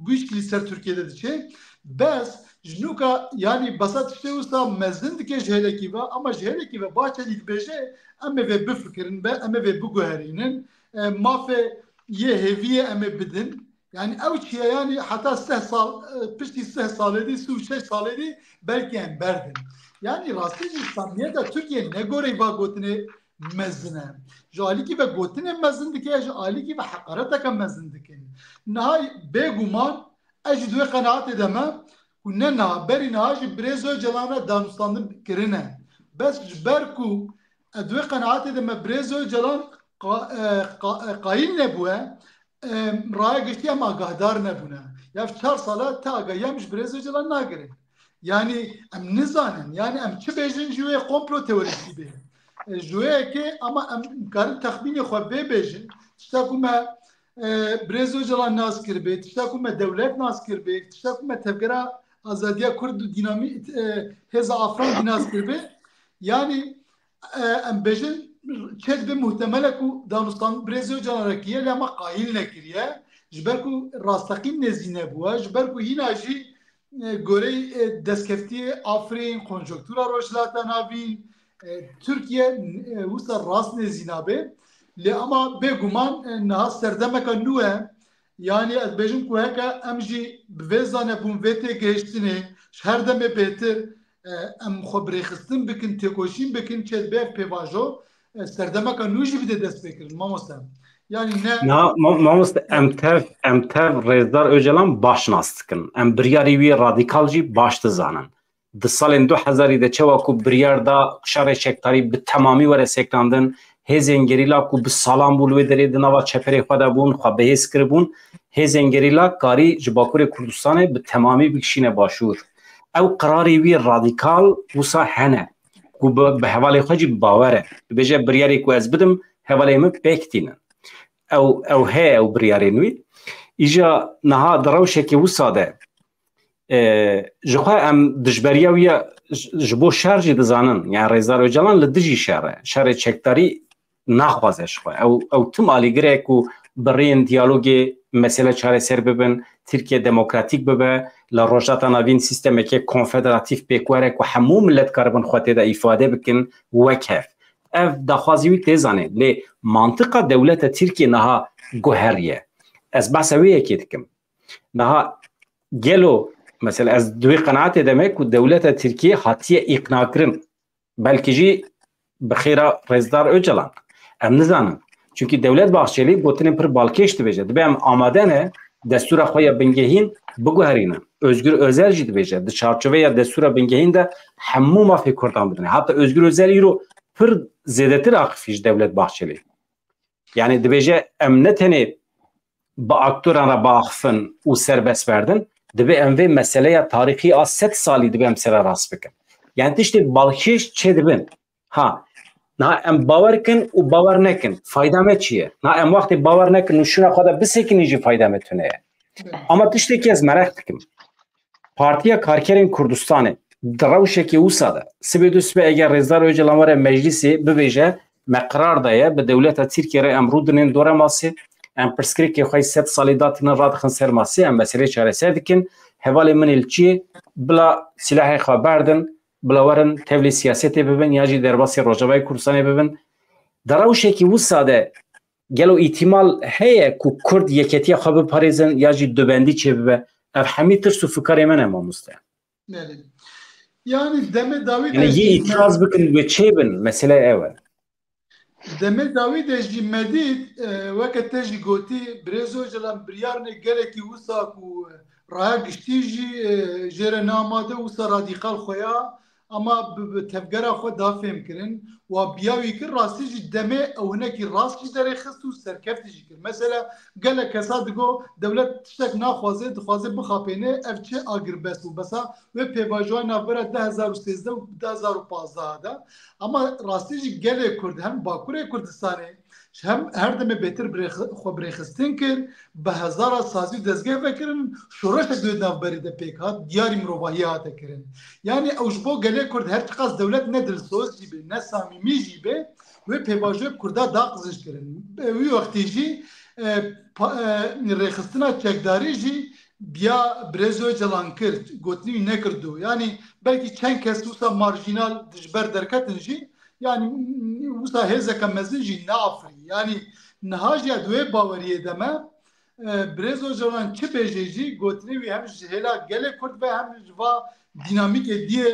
بوش کلیسر ترکیه دیچه بس جنوکا yani basat işte usta mezin dike jeheki ve ama jeheki ve bahçeli beje emme ve bu fikrin be emme ve bu güherinin mafe ye heviye emme bidin yani evçiye yani hatta 8 sal pişti 8 saledi su 6 saledi belki en berdin yani rastı İslamiyet'te Türkiye ne göre va gotine mezine jaliki ve gotine mezin dike jaliki ve hakaretaka mezin dike nihai beguman ecid ve kanaat edemem kunna beri naji brezo jalana danuslandım kirine bes jberku ادوی قناعت ده مبرزو جلان قایل نبوه رای گشتی ama gahdar nebune ya 4 sala ta agayamış brezo jalan nagire yani em nizanin yani em çi bejin juye komplo teorisi be juye ki ama em garın tahmini xwe be bejin işte kuma brezo jalan nas kirbe işte kuma devlet nas kirbe işte kuma tevgera azadiya kurd dinamik heza afran dinas kirbe yani em bejin çek de muhtemele ku danustan brezo canarakiye ama qail nekiriye jber ku rastaqin nezine buwa jber ku hinaji gorey deskefti afrin konjonktüra rojlatan avin Türkiye usta rast nezinabe le ama beguman naha serdemeka nuhe yani bejin ku heka emji bvezane bun vete geçtine şerdeme beter ام خبری خستن بکن تکوشین بکن چه به پیواژو سردما که نوجی بده دست بکرن ما مستم yani ne مامست امتر رزدار öcalan başnastıkın em biryari wî radikal jî baş dizanın di salên 2000 de çawa ku biryar da şerê çekdarî bi temamî were sekandin hêzên gerîla ku bi salan bû li wê derê di nava çeperê xwe de bûn xwe bihêz kiribûn hêzên gerîla karî ji Bakurê Kurdistanê bi temamî bikişîne başûr ew qirarê wî radikal wisa hene ku bi hevalê xwe jî bawer e dibêje biryarê ku ez bidim hevalê min pêktînin ew heye ew biryarên wî îja niha di rewşekê wisa de ji xwe em dijberiya wî ye ji bo şer jî dizanin yani Rêzar Öcalan li dijî şer e şerê çekdarî naxwaze ji xwe ew tim alîgirek ku bi rêyên diyalogê mesele çareser bibin Türkiye demokratik bibe la rojata navîn sistemeke konfederatif pêkwerek ku hemû millet karibin xwe tê de îfade bikin wek hev ev daxwazî wî tê zanê lê mantıqa dewleta Tirkiye niha guheriye ez behsa wê yekê dikim niha gelo mesela ez duwê qenaetê demek ku dewleta Tirkiye hatiye îqnakirin belkî jî bi xêra Rêzdar Öcalan em nizanin çünkü Devlet Bahçeli gotinê pir balkêş dibêje dibe em amade ne destûra xwe ya bingehîn biguherînin Özgür Özel jî dibêje di çarçoveya destûra bingehîn de hemû mafê Kurdan bidine hatta Özgür Özel îro pir zêdetir aqifî ji Devlet Bahçeli yani dibêje em ne tenê bi aktoran re biaxifin û serbest berdin dibe em vê meseleya tarîxî a 7 salî dibe em sera rast bikin yani tiştê balkêş çê dibin ha na em bawer kin û bawer nekin fayda me çi ye na em wextê bawer nekin û şuna xwe de bisekînî jî fayda me tune ye ama tiştekî ez merak dikim Partiya Karkerên Kurdistanê di rewşekê wisa de sibê du sibê eger Rêzdar Öcalan were meclisê bibêje me qirar daye bi dewleta Tirkiye re em rû dinin dora masê em pirsgirêkê xwe 7 salî datînin radixin ser masê em meselê çareser dikin hevalê min il çi ye bila silahê xwe berdin bila werin tevlî siyasetê bibin ya jî derbasê Rojavayê Kurdistanê bibin di rewşekî wisa de gelo îtîmal heye ku Kurd yeketiya xwe biparêzin ya jî dubendî çê bibe ev hemî tirs û fikarê me ne mamoste yani deme David yani yê îtiraz bikin wê çê bin mesele ew e deme David jî medît weke te jî gotî Brezo Öcalan biryarine gelekî wisa ku raya giştî jî jêre namade wisa radîqal xwe ya اما تفگرا خود دا فهم کرن و بیاوی کر راستی جی دمه او هنکی راست جی داره خست و سرکفت جی کر مثلا گله کسا دگو دولت تشتک ناخوازه دخوازه بخاپینه اف چه آگر بس و بسا و پیواجوان نافبره 2013 و 2015 دا اما راستی جی گله کرد هم باکوره کردستانه هم هر دمه بهتر خو برخستن کر به هزار سازی دزگه فکرن شورش دو نافبری ده پیک هات دیاری مروباهی هات کرن yani اوجبو گله کرد هر چقدر دولت نه دلسوز جیبه نه صمیمی جیبه و پیواژه کردا داغزش کرن وی وقتی جی رخصتنا چکداری جی بیا برزو جلان کرد گوتنی نکردو yani belki چند کس وسا مارجینال دجبر درکتن جی yani وسا هزکه مزن جی نافری yani نهاجیا دوی باوریه دمه برزو جلان چه بیجی گوتنی وی هم جهلا گله کرد و هم جوا دینامیک دیه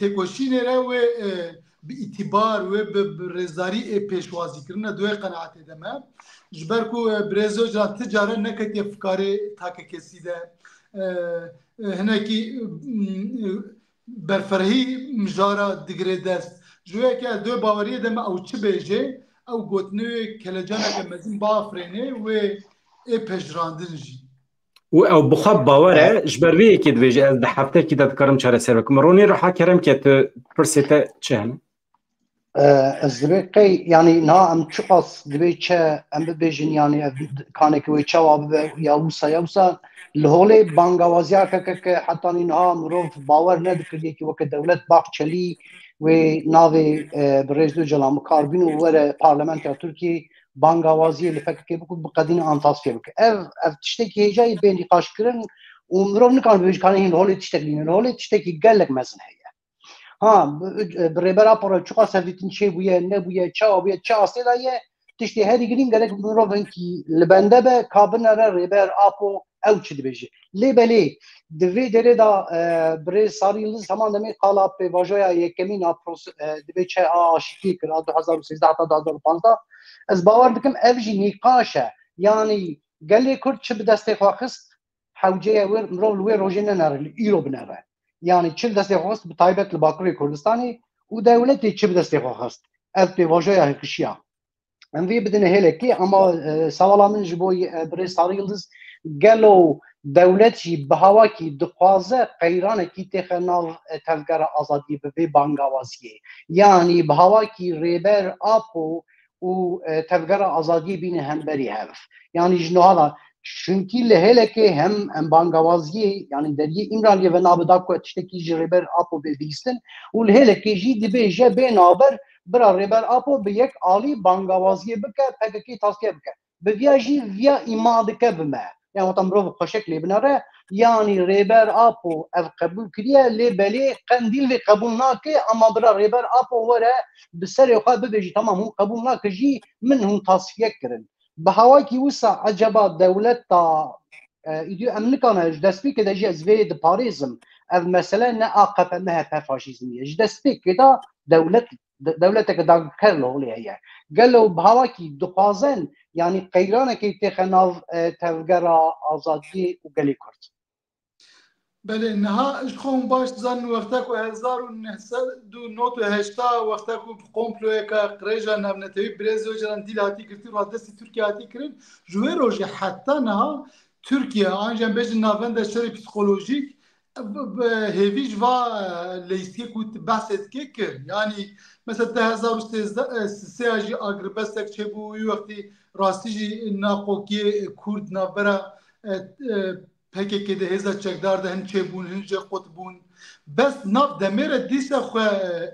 تکوشینه را و به اعتبار و به رزداری پیشوازی کردن دوی قناعت دمه جبرکو برزو جان تجاره نکتی افکاری تاکه کسی ده هنکی برفرهی مجارا دگره دست جویا که دوی باوریه دمه او چه بیجه او گوتنوی کلجانه که مزین بافرینه و پیشراندن جی او بخواب باوره جبروی که دویجه از ده هفته که دادکارم چاره سر بکم رونی رو حاکرم که تو پرسیته چه هنه؟ از دبی يعني نا ام چقاس دبی چه ام ببیجن يعني کانه که وی چه واب یاوسا لهوله بانگوازیا که حتی اینها مروف باور ندکردی که وقت دولت باق چلی و ناوی برزدو جلام کاربین و وره پارلمانتیا ترکی بانگوازی لفکر که بکن بقدین انتصفیه بکن اف تشتکی هجایی بین نقاش کرن و مروف نکان ببیج کانه این لهوله تشتکی لهوله تشتکی گلک مزن هی ها برابر پرو چقدر سفیتین چه بویه نه بویه چه آبیه چه آسته دایه تشتی هری گرین گلک مروفن کی لبنده به کابن را ریبر آپو او چی دبیجی لیبلی دوی دره دا بری ساریلز همان دمی قالب به واژه یکمین آپروس دبی چه آشتی کرد 2013 تا 2015 از باور دکم افجی نقاشه یعنی گلی کرد چه به دست خواست حوجه ور مرول ور روزنه نرلی ایرو بنره yani çil destê xwast bi taybet li Bakurê Kurdistanê û dewletê çi bi destê xwe xwast ev pêvajoya hêkişiya em vê bidin hêlekê ama sewala min ji bo Birêz Sarî Yıldız gelo dewlet jî bi hawakî dixwaze qeyranekî têxe nav tevgera azadiyê bi vê bangawaziyê yani bi hawakî rêber apo û tevgera azadiyê bîne hemberî hev yani ji niha çünkü leheleke hem bangavaziyê yani deriyê İmraniye ve navbeda ku tiştekî ji rêber apo bêbîstin û leheleke jî dibêje bê naber bira rêber apo bi yek alî bangavaziyê bike PKK taskiye bike bi viya jî viya îma dike bime yani wata mirov xweşek lê binare yani rêber apo ev qebûl kiriye lê belê qendîl vê qebûl nake ama bira rêber apo were bi serê xwe bibêjî tamam hûn qebûl nake jî min hûn tasfiye kirin بهواکی وسا عجبا دولت تا ایدیو امنکانه جدسپی که دجی از وی د پاریزم اف مثلا نه آقف مهف فاشیزمیه جدسپی که دا دولت که دا کرلو لیه گلو بهواکی دخوازن یعنی قیرانه که تخناو تفگرا آزادی و گلی کرد بله نها اشخون باش زن وقتا کو 1908 وقتا کو کمپلوی کا قریجا نبنتوی برزو جران دیل هاتی کرتی رو دستی ترکیه هاتی کرن جوه روژه حتی نها ترکیه آنجا بیجن نافند شر پسیکولوژیک هیویج و لیستی کو بحثت که کرد یعنی مثلا 2013 اجی اگربستک چه بوی وقتی راستی جی ناقوکی کرد نابرا PKK de heza çekdar de hin çebûn hin jê qut bûn bes nav demirê dîsa xwe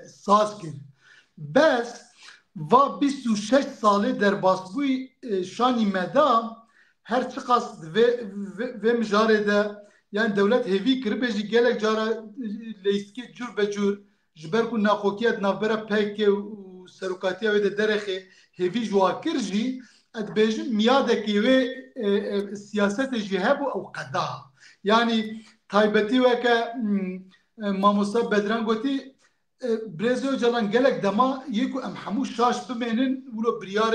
saz kir bes va 26 salê derbasbûyî şanî meda her çi qas vê mijarê de yani dewlet hêvî kiribê jî gelek cara leyskî cûr be cûr ji ber ku naxokiya navbera PKK û serokatiya wê de derexê hêvî ji wa kir jî ادبیجم میادکی و سیاست جهب و قدا یعنی تایبتی و که ماموسا بدران گوتی برزیو جلان گلک دما یکو ام همو شاش بمینن ولو بریار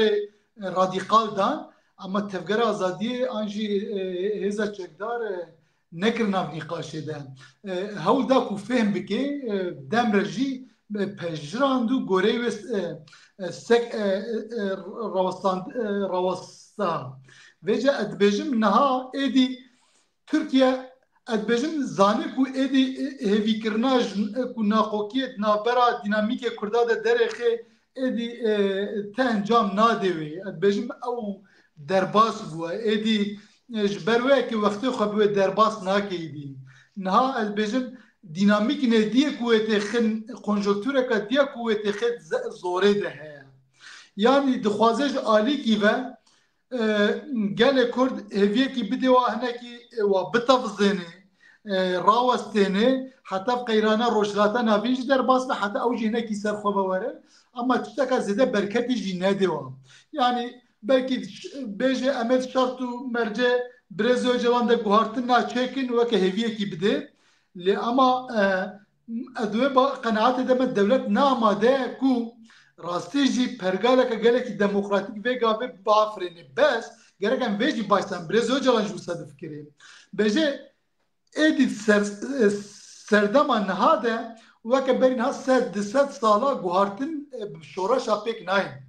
رادیکال دان اما تفگر آزادی آنجی هزا چکدار نکرنا نقاشه ده هول دا کو فهم بکه دم رجی پجراندو گوره و سک رواستا وجه ادبجم نها ایدی ترکیه ادبجم زانه کو ایدی هیوی کرناج کو ناقوکیت نابرا دینامیک کرده ده درخه ایدی تا انجام نادوی ادبجم او درباس بوه ایدی جبروه که وقتی خوبه درباس ناکیدی نه ادبجم دینامیک ندیه قوت خن کنجکتوره که دیه قوت خد زوره ده یعنی دخوازش عالی کی و گل کرد هویه کی بده و هنه کی و بتفزنه راوستنه حتی قیرانه روشلاتا نویج در باس و حتی اوجه هنه کی سر خوبه وره اما تشتکه زده برکتی جی نده و یعنی belki beje emel şartı merce brez öcevan da guhartın na çekin ve ke heviye ki bide li ama adwe ba kanaat edeme devlet na amade ku rastici pergala ka geleki demokratik ve gabe bafreni bes gereken veji baştan brez öcevan ju sad fikri beje edit serdama nahade ve ke berin hased disat sala guhartın şora şapek naim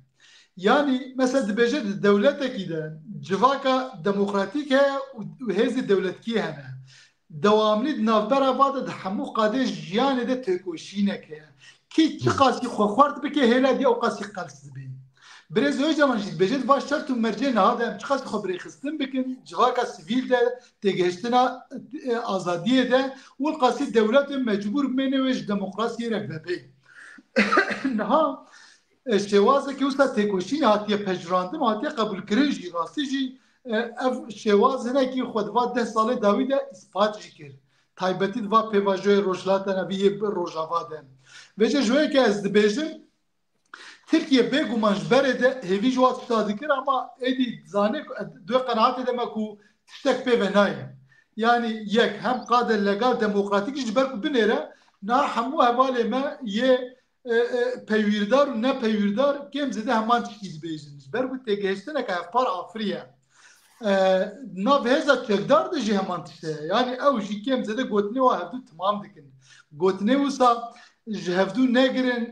yani mesela dibece devleteki de civaka demokratik he ve hezi devletki he devamlı navbera vada da hamu qadej yani de tekoşinek he ki çıkası xoxart bike hele diye o qası qalsız be biraz o zaman jid bece başlar tu mercen hada çıkası xabri xistin bikin civaka sivil de tegeştina azadiye de ve qası devlet mecbur menevej demokrasiye rekbe ha شوازه که اوستا تکوشین هاتیه پجراندن هاتیه قبول کردن جی راستی جی اف شوازه نه کی خودوا 10 ساله داوید اثبات جی کرد تایبتی دوا پیواژوی روجلاتا نبی روجاوادن وجه جوی که از دبیجم ترکیه بگومانج برده هیوی جوات شتادی کرد اما ایدی زانه دو قناعت دمه کو تشتک پی ونای yani یک هم قادر لگال دموکراتیک جبر کو بنره نه همو حواله ما یه پیویردار و نه پیویردار کم زده همان تشکیل بیزنیز بر بود تگهشتنه که پر آفریه ناو هزا چکدار ده جه همان تشته یعنی او جی کم زده گوتنه و هفدو تمام دکن گوتنه وسا جه هفدو نگرن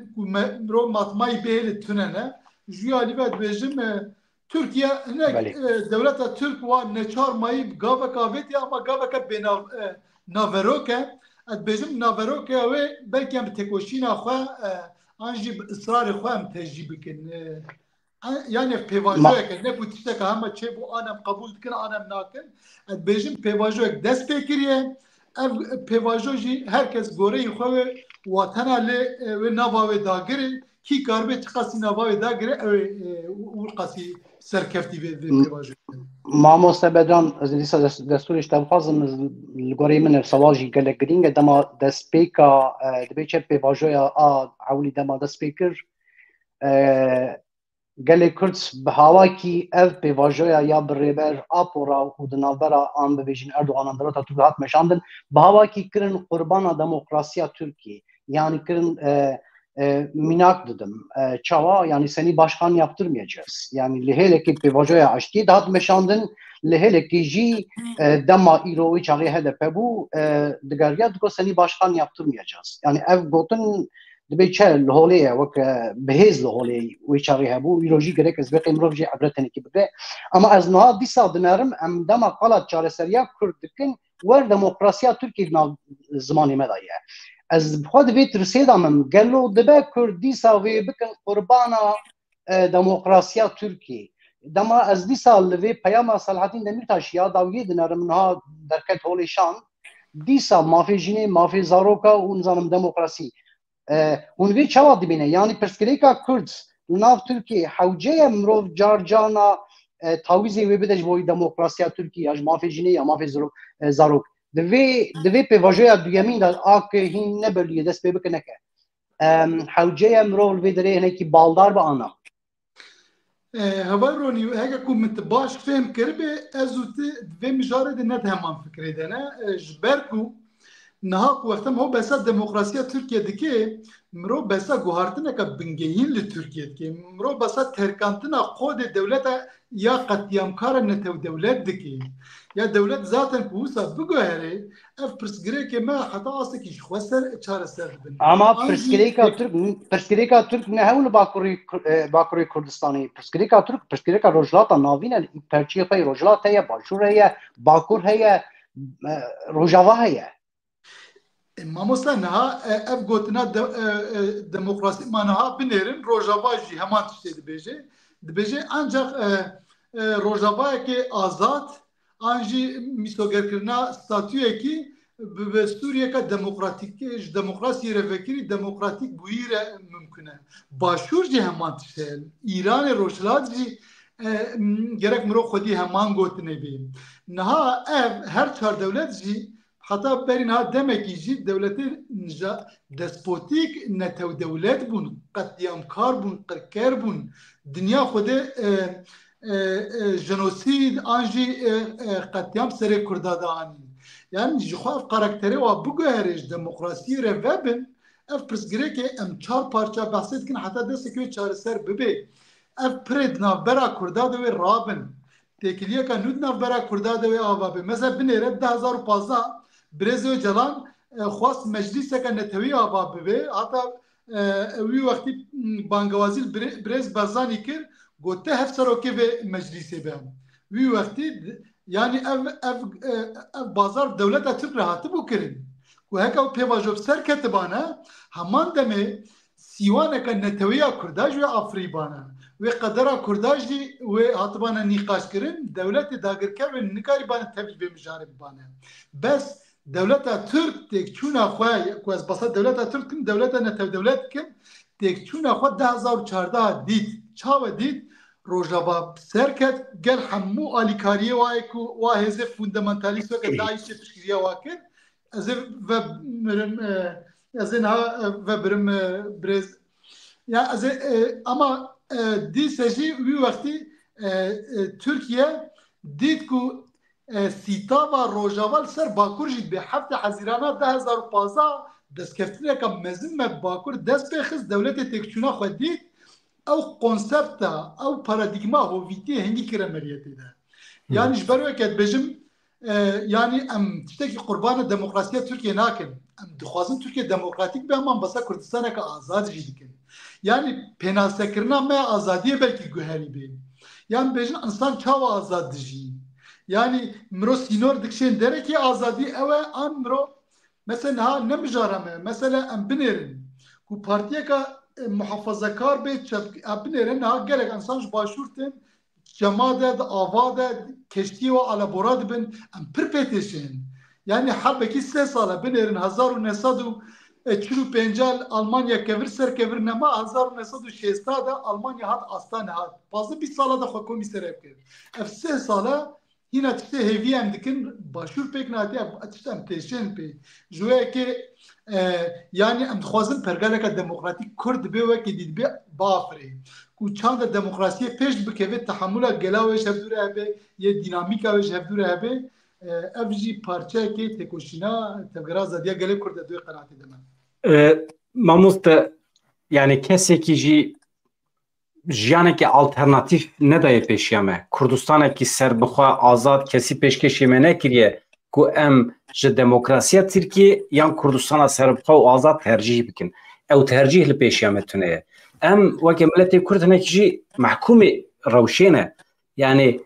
رو مطمعی بهل توننه جویالی باید بیجم Türkiye devleta Türk wa neçar mayı gava kaveti ama gava ka bena naveroke bejim naveroke ve belki am tekoşina xwa anji ısrar xwa am tecrübekin yani pevajoke ne bu tiştek ama çe bu anam kabul dikin anam nakin bejim pevajoke dest pekiriye ev pevajoji herkes gore xwa ve vatana le ve nava ve dagiri ki karbe çıkası nava ve dagiri ulqasi سرکفتی به پیواژه مامۆستا بەدان دیسا دەستوریش دەبخوازم لەگۆڕی من سەواژی گەلێک گرینگە دەما دەستپێکە دەبێت چێ پێواژۆیە عولی دەما دەستپێ کرد گەلێک کورد بە هاواکی ئەv پێواژۆیە یا بڕێبەر ئاپۆڕا و دناوبەرە ئان ببێژین ئەردوغانان دەڵێتە تو هات مەشاندن بە هاواکی کردن قوربانە دەمۆکراسیا تورکیە yani kirin minak dedim. Çava yani seni başkan yaptırmayacağız. Yani leheleki pevajoya açtı dağıt meşandın leheleki ji dema irovi çağı HDP bu diğeriyat ko seni başkan yaptırmayacağız. Yani ev gotun dibê çe li holê ye wek bihêz li holê wê çağı hebû îro jî gerek ez bê mirov jî ebretenekî bibe ama ez niha dîsa dinerim em dema qala çareseriya Kurd dikin wer demokrasiya Tirkiye nav zimanê me da ye. Ez bixwe divê tirsêda min gelo dibe Kurd dîsa wê bikin qurbana demokrasiya Tirkiye. Dema ez dîsa li vê peyama Selahattin Demirtaş ya dawiyê dinerim niha derket holê şan dîsa mafê jinê mafê zaroka û nizanim demokrasî. Hûn vê çawa dibîne yani pirsgirêka Kurd li nav Tirkiye hewceya mirov carcana tawîzê wê bide ji bo demokrasiya Tirkiye ya ji mafê jinê ya mafê zarok. Divê pêvajoya duyemîn de akê hîn nebirliye dest pê bikineke. Hewceya mirov li vê derê hinekî baldar bi ana. Heva Ronî heke ku min baş fêm kiribe ez û tu divê mijarê de ne heman fikrê de ne ji ber ku niha ku wextem ho besa demokrasiya Tirkiye dike مرو بسا گوهرتنه که بنگهین لی ترکیه که مرو بسا ترکانتنا خود دولت یا قطیامکار نتو دولت دکی یا دولت ذاتن کوسا بگوهره اف پرسگره که ما حتی آسه کش خوستر چاره سر بن اما پرسگریکا ترک نه هول باکوری کردستانی پرسگریکا روجلاتا ناوینه پرچیه پی روجلات هیا باشور هیا باکور هیا روجاوا هیا مامۆستا نەها ئەف گوتنا دموکراسی مانەها بنێرن ڕۆژاواژی هەمان تشتێ دبێژێ ئەنجاق ڕۆژاوایەکێ ئازاد ئانژی میسۆگەرکردنا ستاتویەکی بە سووریەکە دموکراتیکش دموکراسی رەڤەکری دموکراتیک بوویرە ممکنە باشوور جی هەمان تشتێ ئیرانی ڕۆژهەڵات جی گەرەک مرۆڤ خودی هەمان گوتنێ بێ نەها ئەv هەر çar دەولەت jî حتی برین ها دمکی جی دولت دسپوتیک نتو دولت بون قطیامکار بون قرکر بون دنیا خود جنوسید آنجی قطیام سر کردادانی یعنی جخواف کاراکتری و بگوهرش دموکراسی رو وبن اف پرسگره که ام چار پارچه بحثید کن حتی دسته که چار سر ببه اف پرد نافبرا کرداده و رابن تکلیه که نود نافبرا کرداده و آوابه مثلا بنیره 2015 برز جلان خواست مجلس که نتوی آبا ببه حتی وی وقتی بانگوازی برز برزانی کر گوته هفت سروکی به مجلسی بهم وی وقتی یعنی اف بازار دولت ترک راحتی بو کرن و هکا پیواجوب سر کتبانه همان دمه سیوانه که نتوی کرداج و افریبانه و قدر کرداج دی و حتبانه نیقاش کرن دولت داگرکر و نکاری بانه تبیل به مجارب بانه بس دولت ترک تکچونا خواه که از بسات دولت ترک کم دولت نتو دولت کم تکچونا خواه 2014 دید چاوه دید روژابا سرکت گل همو آلیکاریه وای که واهزه فوندامنتالیست و که دایش تشکیریه واکر از اینها و برم برز اما دی سجی وی وقتی ترکیه دید که سیتا و روژاوال سر باکور جید به هفت حزیرانه 2015 دستکفتنه که مزم باکور دست بخست دولت تکچونا خود دید او کنسپتا او پارادیگما هویتی هنگی کرمریتی ده یعنی جبروه که بجم یعنی ام تشتکی قربان دموکراسی ترکیه ناکن ام دخوازن ترکیه دموکراتیک به امان بسا کردستانه که آزاد جید کن یعنی پناسه کرنا ما آزادیه بلکی گوهری بین یعنی بجم انسان چاو آزاد جید yani mro sinor dikşen dereki azadi eve an mro mesela ha ne mijarame mesela em binerin ku partiye ka muhafazakar be binerin ha gerek insan başurten cemaat avade keşti ve alaborad bin em perpeteşen yani halbuki 3 sala binerin 1945 Almanya kevir ser kevir nema 1960 da Almanya hat astane hat fazla bir sala da komiser yapıyor f 3 sala yine tişte hevi em dikin başvur pek nati tişte em teşen pe joye ki yani em dixwazin pergeleka demokratik Kurd be ve ki did be bafre ku çanda demokrasiye peş bikeve tahammula gelawe şevdure hebe ye dinamika ve şevdure hebe evji parça ki tekoşina tevgera diye gele Kurd de qanaat edemem mamusta yani keseki ji jiyanekî alternatîv nedaye pêşiya me Kurdistanekî serbixwe azad kesî pêşkêşê me nekiriye ku em ji demokrasiya Tirkiye yan Kurdistana serbixwe û azad tercih bikin ew tercih li pêşiya me tune ye em weke miletê Kurd hinekî jî mehkûmê rewşên e yani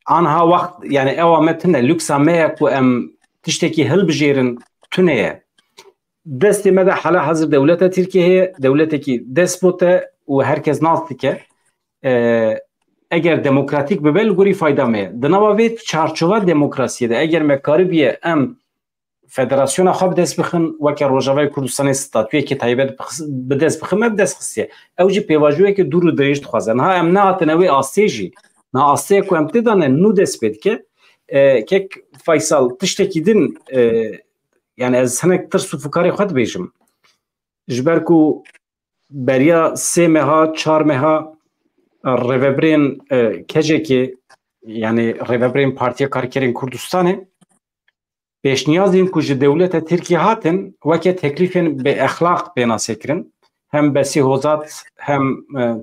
anha wext yani ewa me tune lüksa me ye ku em tiştekî hilbijêrin tune ye destê me de hala hazir dewleta Tirkiye heye dewletekî despot e û herkes nas dike eger demokratik bibe li gorî fayda me ye di nava vê çarçova demokrasiyê de eger me karibiye em federasyona xwe bi dest bixin weke Rojavayê Kurdistanê statûyekê taybet bi dest bixin me bi dest xistiye ew jî pêvajiyekê dûr û dirêj dixwaze niha em nehatine wê astê jî niha asteyê ku em tê dane nû dest pê dike kek Faysal tiştekî din yani ez hinek tirs û fikarê xwe dibêjim ji ber ku beriya 3 meha 4 meha rêveberên kecekê yani rêveberên Partiya Karkerên Kurdistanê pêşniyazên ku ji dewleta Tirkiye hatin weke teklîfên bêexlaq pêna sekirin hem Besî Hozat hem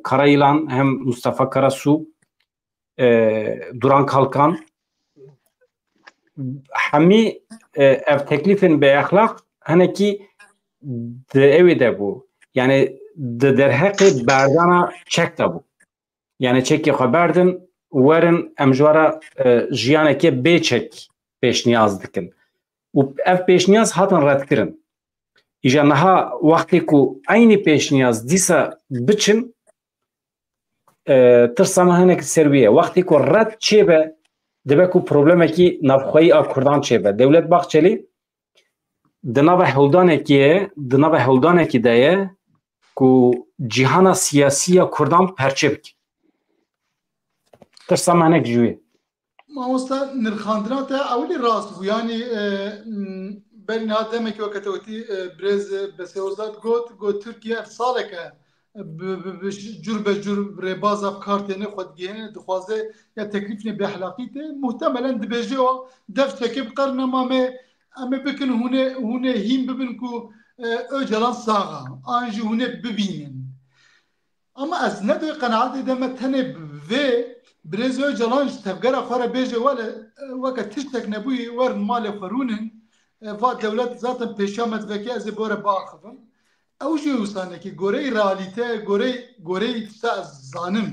Karayılan hem Mustafa Karasu Duran Kalkan hemî ev teklîfên bêexlaq hinekî di evê de bû yani di derheqê berdana çek de bû yani çekê xwe berdin werin em ji were jiyanekê bê çek pêşniyaz dikin û ev pêşniyaz hatin redkirin îja niha wextê ku aynî pêşniyaz dîsa biçin tirsa me hinek ser wî ye wextê ku red çêbe dibe ku problemekî navxweyî a Kurdan çêbe Dewlet Bahçeli di nava hewldanekî ye di nava hewldanekî de ye ku cîhana siyasî ya Kurdan perçe bike tirsa me hinek ji wê Mamosta nirxandina te ewlî rast bû yanî berî niha demekî wekete wetî Birêz Besî Hozat got Tirkiye ev saleke cur be cur rêbaza kartêne xwe digihîne dixwaze ya teklîfên bêexlaqî tê muhtemelen dibêje o dev çekê biqerine mamê em ê bikin hûnê hîn bibin ku Öcalan saxa an jî hûnê bibînin ama ez nedê qenaetê de me tenê vê Birêz Öcalan ji tevgera xwe re bêje weke tiştek nebûyî werin malê xwe rûnin va dewlet zaten pêşiya me diveke ez ê bore biaxivim ew jî wîsanekî goreyê realîte goreyê tişta ez zanim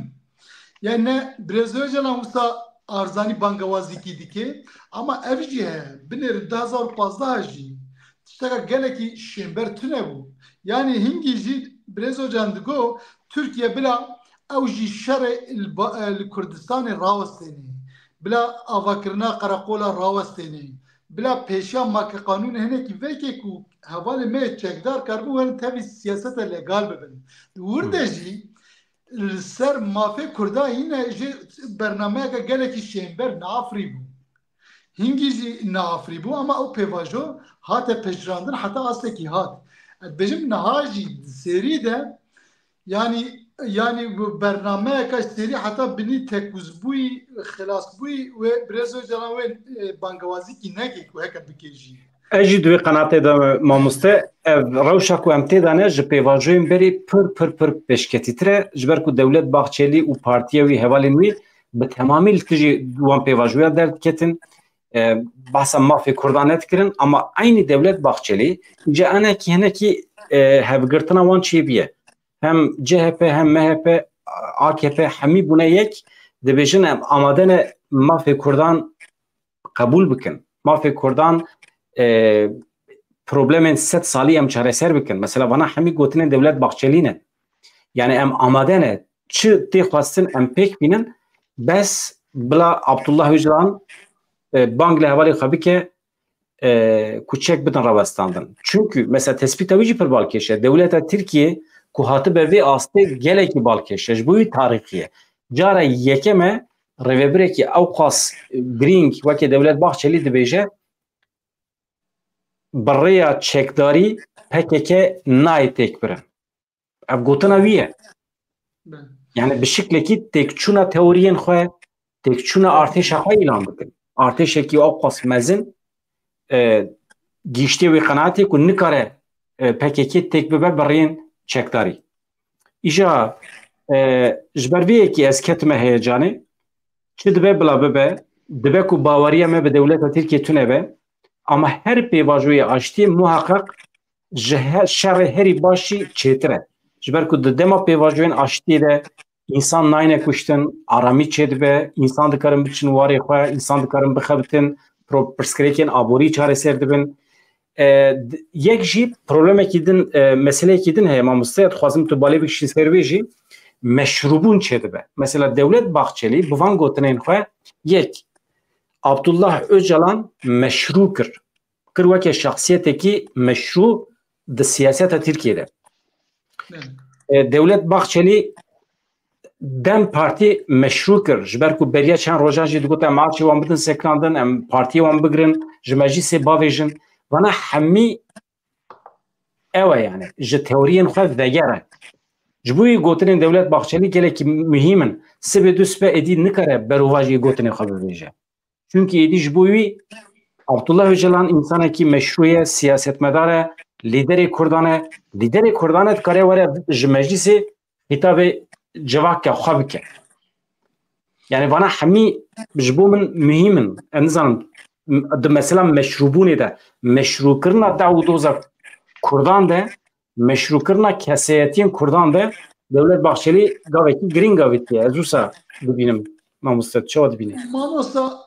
yani ne Birêz Öcalan wisa arzanî bangewazîkî dike ama ev jî heye binêrin 2015 jî tişteka gelekî şênber tune bû yani hingî jî Birêz Öcalan digo Türkiye bila ew jî şerê li Kurdistanê rawestêne bila avakirina qereqola rawestêne bila pêşiya make qanûn hinekî vekê ku hevalê me çekdar karbû werin tevî siyaseta legal bibin wir de jî li ser mafê Kurda yine ji bernameyeka gelekî şênber neafirî bû hingî jî neafirî bû ama ew pêvajo hate pejirandin heta astekî hat bêjim niha jî serî de yani bu bernameyeka serî heta binî tekûzbûyî xilasbûyî wê Birêz Öcalan wê bangewazîkî nekê ku heke bike jî Ez jî divê qenatê de mamoste ev rewşa ku em tê de ne ji pêvajoyên berê pir pêşketîtir e ji ber ku Dewlet Bahçeli û partiya wî hevalên wî bi temamî li tijî wan pêvajoya derdiketin bahsa mafê Kurdan nedikirin ama aynî Dewlet Bahçeli îca enekî hinekî hevgirtina wan çêbiye hem CHP hem MHP AKP hemî bûne yek dibêjin em amade ne mafê Kurdan qebûl bikin mafê Kurdan problemên 100 salî em çareser bikin mesela bana hemî gotinên Dewlet Bahçelî ne yani em amade ne çi tê xwestin em pêk bînin bes bila Abdullah Öcalan bang li hevalê xwe bike ku çek bidin rawestandin çünkü mesela tespîta wî jî pir balkêş e Dewleta Tirkiye ku hatibe vê astê gelekî balkêş e ji bo wî tarîxî ye cara yekeme rêvebirekî ew qas girîng wekî Dewlet Bahçelî dibêje bi rêya çekdarî PKK nayê têk birin ev gotina wî ye yani bi şiklekî têkçûna teoriyên xwe têkçûna artêşa xwe îlan bikin artêşekî ew qas mezin gîştê wê qenaetê ku nikare PKK têk bibe bi rêyên çekdarî îja ji ber vê yekî ez ketime heyecanê çi dibe bila bibe dibe ku baweriya me bi Dewleta Tirkiye tune be ama her pêvajoyê aştî muhaqqaq ji şerê herî başî çêtir e ji ber ku di dema pêvajoyên aştî de însan nayîne kuştin aramî çê dibe însan dikarin biçin warê xwe însan dikarin bixebitin pirsgirêkên aborî çareser dibin yek jî problemekî din meseleyekî din heye mamoste dixwazim tu balê bikişî ser wê jî meşrûbûn çê dibe mesela Dewlet Bahçeli bi van gotinên xwe yek Abdullah Öcalan meşru kir weke şahsiyetekî meşru di siyaseta Tirkiye'de Dewlet Bahçeli Dem Parti meşru kir ji ber ku beriya çend rojan jî digot em maçê wan bidin sekrandin em partiyê wan bigirin ji meclîsê bavêjin vana hemî ew e yani ji teoriyên xwe vegere ji bo wî gotinên Dewlet Bahçeli gelekî mühîm in sibê du sibê êdî nikare berûva jî gotinê xwe bibêje çünkü êdî ji bo wî Abdullah Öcalan insana ki meşruye siyasetmedare lideri Kurdan'e kare var ji meclisi hitabı cevak ya xabike. Yani bana hami bu min mühimin. Enzanım mesela meşrubuni de meşru kırna Davudoza Kurdan de meşru kırna kesiyetiyen Kurdan de Devlet Bahçeli gaveki green gaveti azusa binim mamustat çavad binim. Mamusta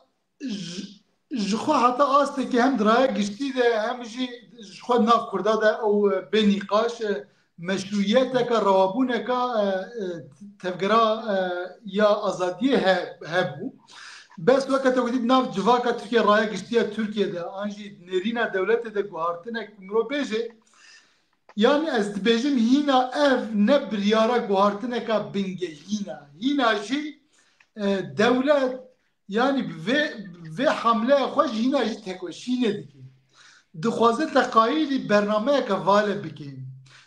jxo hatta aste ki hem draya geçti de hem jxo nav Kurda da o beniqaş meşruiyete ka ravabune ka tevgera ya azadiye hebu. Bes vakit ودید ناف جواکا ترکیه رای گشتیه ترکیه ده آنجی نرینا دولت ده گوهارتنه مرو بیجه yani ez dibêjim hîna ev ne biryara guhartineka binge hîna jî dewlet yani vê hamleya xwe jî hîna jî tekoşînê dike dixwaze teqayîdî bernameyeka vale bike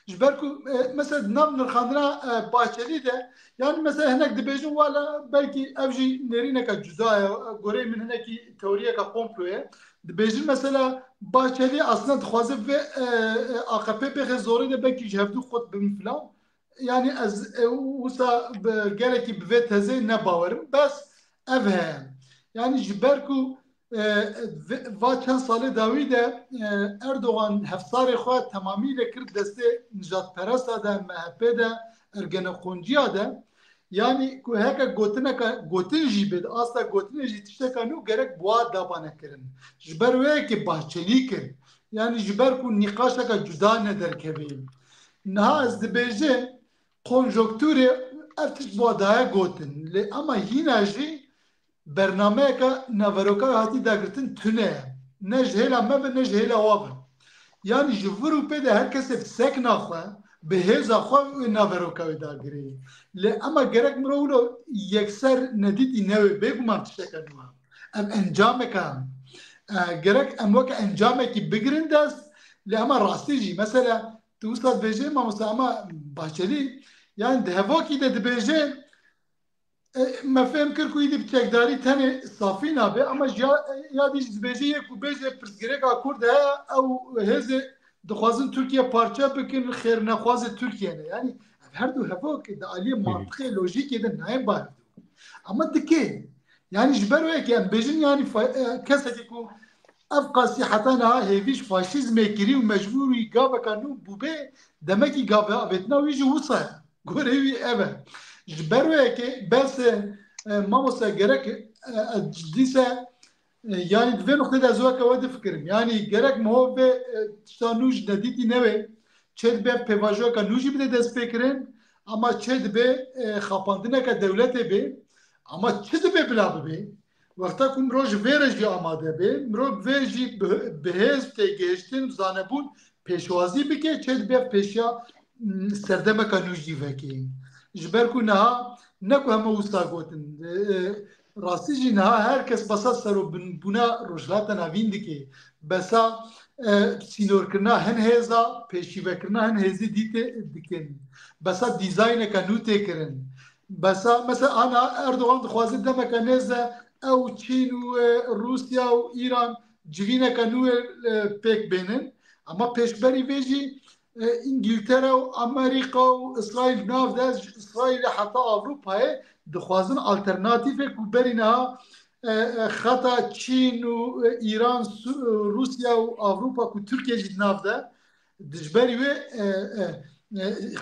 ji ber ku mesela nav nirxandina Bahçelî de yani mesela hinek dibêjin wala belkî ev jî nêrîneka cuda ye gorê min hinekî teoriyeka komploye dibêjin mesela Bahçeli aslında dixwaze ve AKP pêxê zorê de belkî ji hevdû xwe bin filan yani ez wisa gelekî bi vê tezê nebawerim bes ev heye yani ji ber ku va çend salê dawî de Erdogan hevsarê xwe temamîle kir destê nijadperesta de MHP de Ergenekûnciya de yani ku heke gotin jî bêd asta gotinê jî tişteka nû gerek buwa dabane kirin ji ber wê ki Bahçelî kir yani ji ber ku nîqaşeka cuda ne derkevî niha ez dibêjim konjonktûrê ev tişt buwa daye gotin lê ama hîna jî bernameyeka naveroka hatî dagirtin tune ye ne ji hêla me be ne ji hêla we be yani ji vir û pê de her kesê sekna xwe bi hêza xwe wê naveroka wê dagirê lê ama gerek mirov yekser nedîtî newê bêguman tişteka nû ev encameka gerek em weke encamekî bigirin dest lê ama rastî jî mesela tu wisa dibêjê mamosta ama Bahçelî yani di hevokî de dibêje me fêm kir ku îdî bi çekdarî tenê safî nabe ama yadî jî dibêje yek û bêje pirsgirêka Kurd heye ew hêzê dixwazin Tirkiye parça bikin xêrnexwazê Tirkiye ne yani her du hevok de aliyê mantıqê lojîkê de nayê bar ama dike yani ji ber wê ki em bêjin yani kesekê ku ev qasî heta niha hêvî ji faşîzmê kirî û mecbûrî gaveka nû bûbê demekî gavetina wî ji wisa ye gorê wî ev e ji ber wê ki bes mamosta gerek ciddî se yani divê noxtê de ez weke we difikirim yani gerek miho vê tişta nû ji nedîtî newê çê dibe pêvajoyeka nû jî bide dest pêkirin ama çê dibe xapandineka dewletê bê ama çi dibe bila bibe wexta ku mirov ji vê re jî amade bê mirov vê jî bi hêz têgihiştin zanebûn pêşwazî bike çê dibe pêşiya serdemeka nû jî vekê ji ber ku niha ne ku hemû wisa gotin rastî jî niha herkes besa serobûna rojhilata navîn dike besa sînorkirina hin hêza pêşîvekirina hin hêzî dîtê dikin besa dîzayneka nû tê kirin besa mesela ana Erdogan dixwaze demeka nêze ew Çîn û Rusya û İran civîneka nû pêk bênin ama pêşberî vê jî İngiltere û Amerîka û İsraîl nav de İsraîlê heta Avrupayê dixwazin alternatîvek û berî niha xeta Çîn û İran Rusya û Avrupa ku Tirkiye jî nav de ji berî wê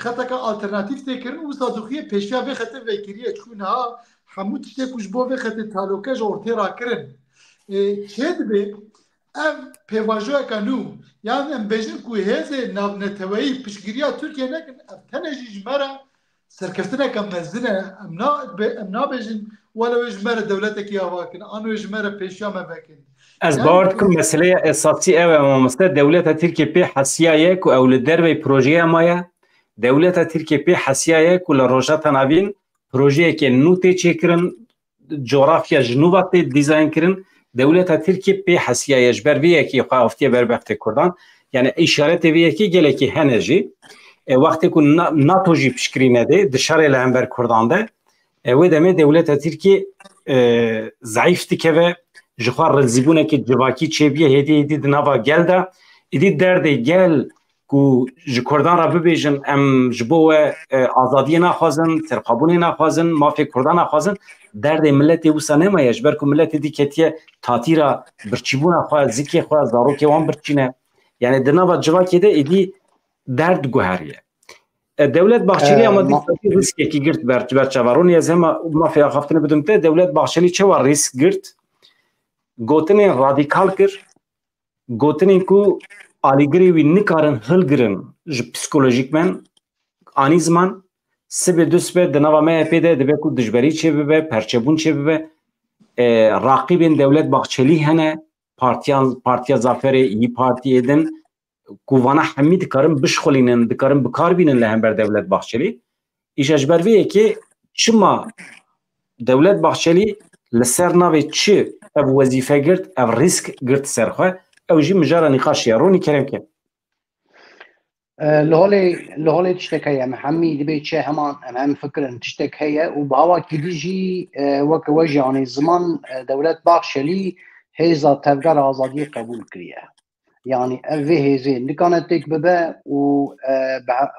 xeteka alternatîv tê kirin û wisa dixuye pêşiya vê xetê vekiriye çikû niha hemû tiştê ku ji bo vê xetê taloke ji ortê rakirin çê dibe ev pêvajoyeka nû yani em bêjin ku hêzê navneteweyî piştgiriya Tirkiye nekin ev tenê jî ji me re serkeftineka mezin e em nabêjin wele wê ji me re dewletekî ava kin an wê ji me re pêşiya me vekin Ez bawer dikim meseleya esasî ew e mamoste dewleta Tirkiye pê hesiya ye ku ew li dervê projeya me ye dewleta Tirkiye pê hesiya ye ku li rojata navîn projeyekê nû tê çêkirin coğrafya ji nû tê dîzayn kirin dewleta Tirkiye pê hesiya ye ji ber vê yekî xwe aftiye berbextê Kurdan yani îşaretê vê yekî gelekî hene jî wextê ku NATO jî piştgirî nede di şerê li hember Kurdan de wê demê dewleta Tirkiye zayıf dikeve جخوار رزیبونه که جواکی چیبیه هدی دنوا گل ده ایدی درده گل کو جکردان را ببیجن ام جبو آزادی نخوازن سرخابونی نخوازن مافی کردان نخوازن درده ملت وسا نمایش برکو ملت دی کتیه تاتی را برچیبونه خواه زیکی خواه زاروکی وان برچینه یعنی دنوا جواکی ده ایدی درد گوهریه دولت باخچلی اما دی ریسکی کی گرت بر چوارونی از همه مافی آخافتنه بدونته دولت باخچلی چه وار ریسک گرت گوتنی رادیکال کر گوتنی کو آلیگری وی نکارن هلگرن ج پسیکولوژیک من آنی زمان سبه دو سبه دنوا MHP ده دبه کو دجبری چه ببه پرچبون چه ببه راقیبین دولت باخچلی هنه پارتیا زافر ای پارتی edin کووانا همی دکارن بشخولینن دکارن بکار بینن لهم بر دولت باخچلی ایش اجبرویه که شما دولت باخچلی لسر ناوی چه او وظیفه گرد او ریسک گرد سرخواه او جی مجارا نقاش یارونی کرم که لهولي تشتك هي محمي دبي تشي همان هم فكر تشتك هي وبهوا كديجي وك وجه يعني زمان دولة باخشلي هيزا تفقر آزادي قبول كريا يعني في هيزي اللي كانت تك ببا و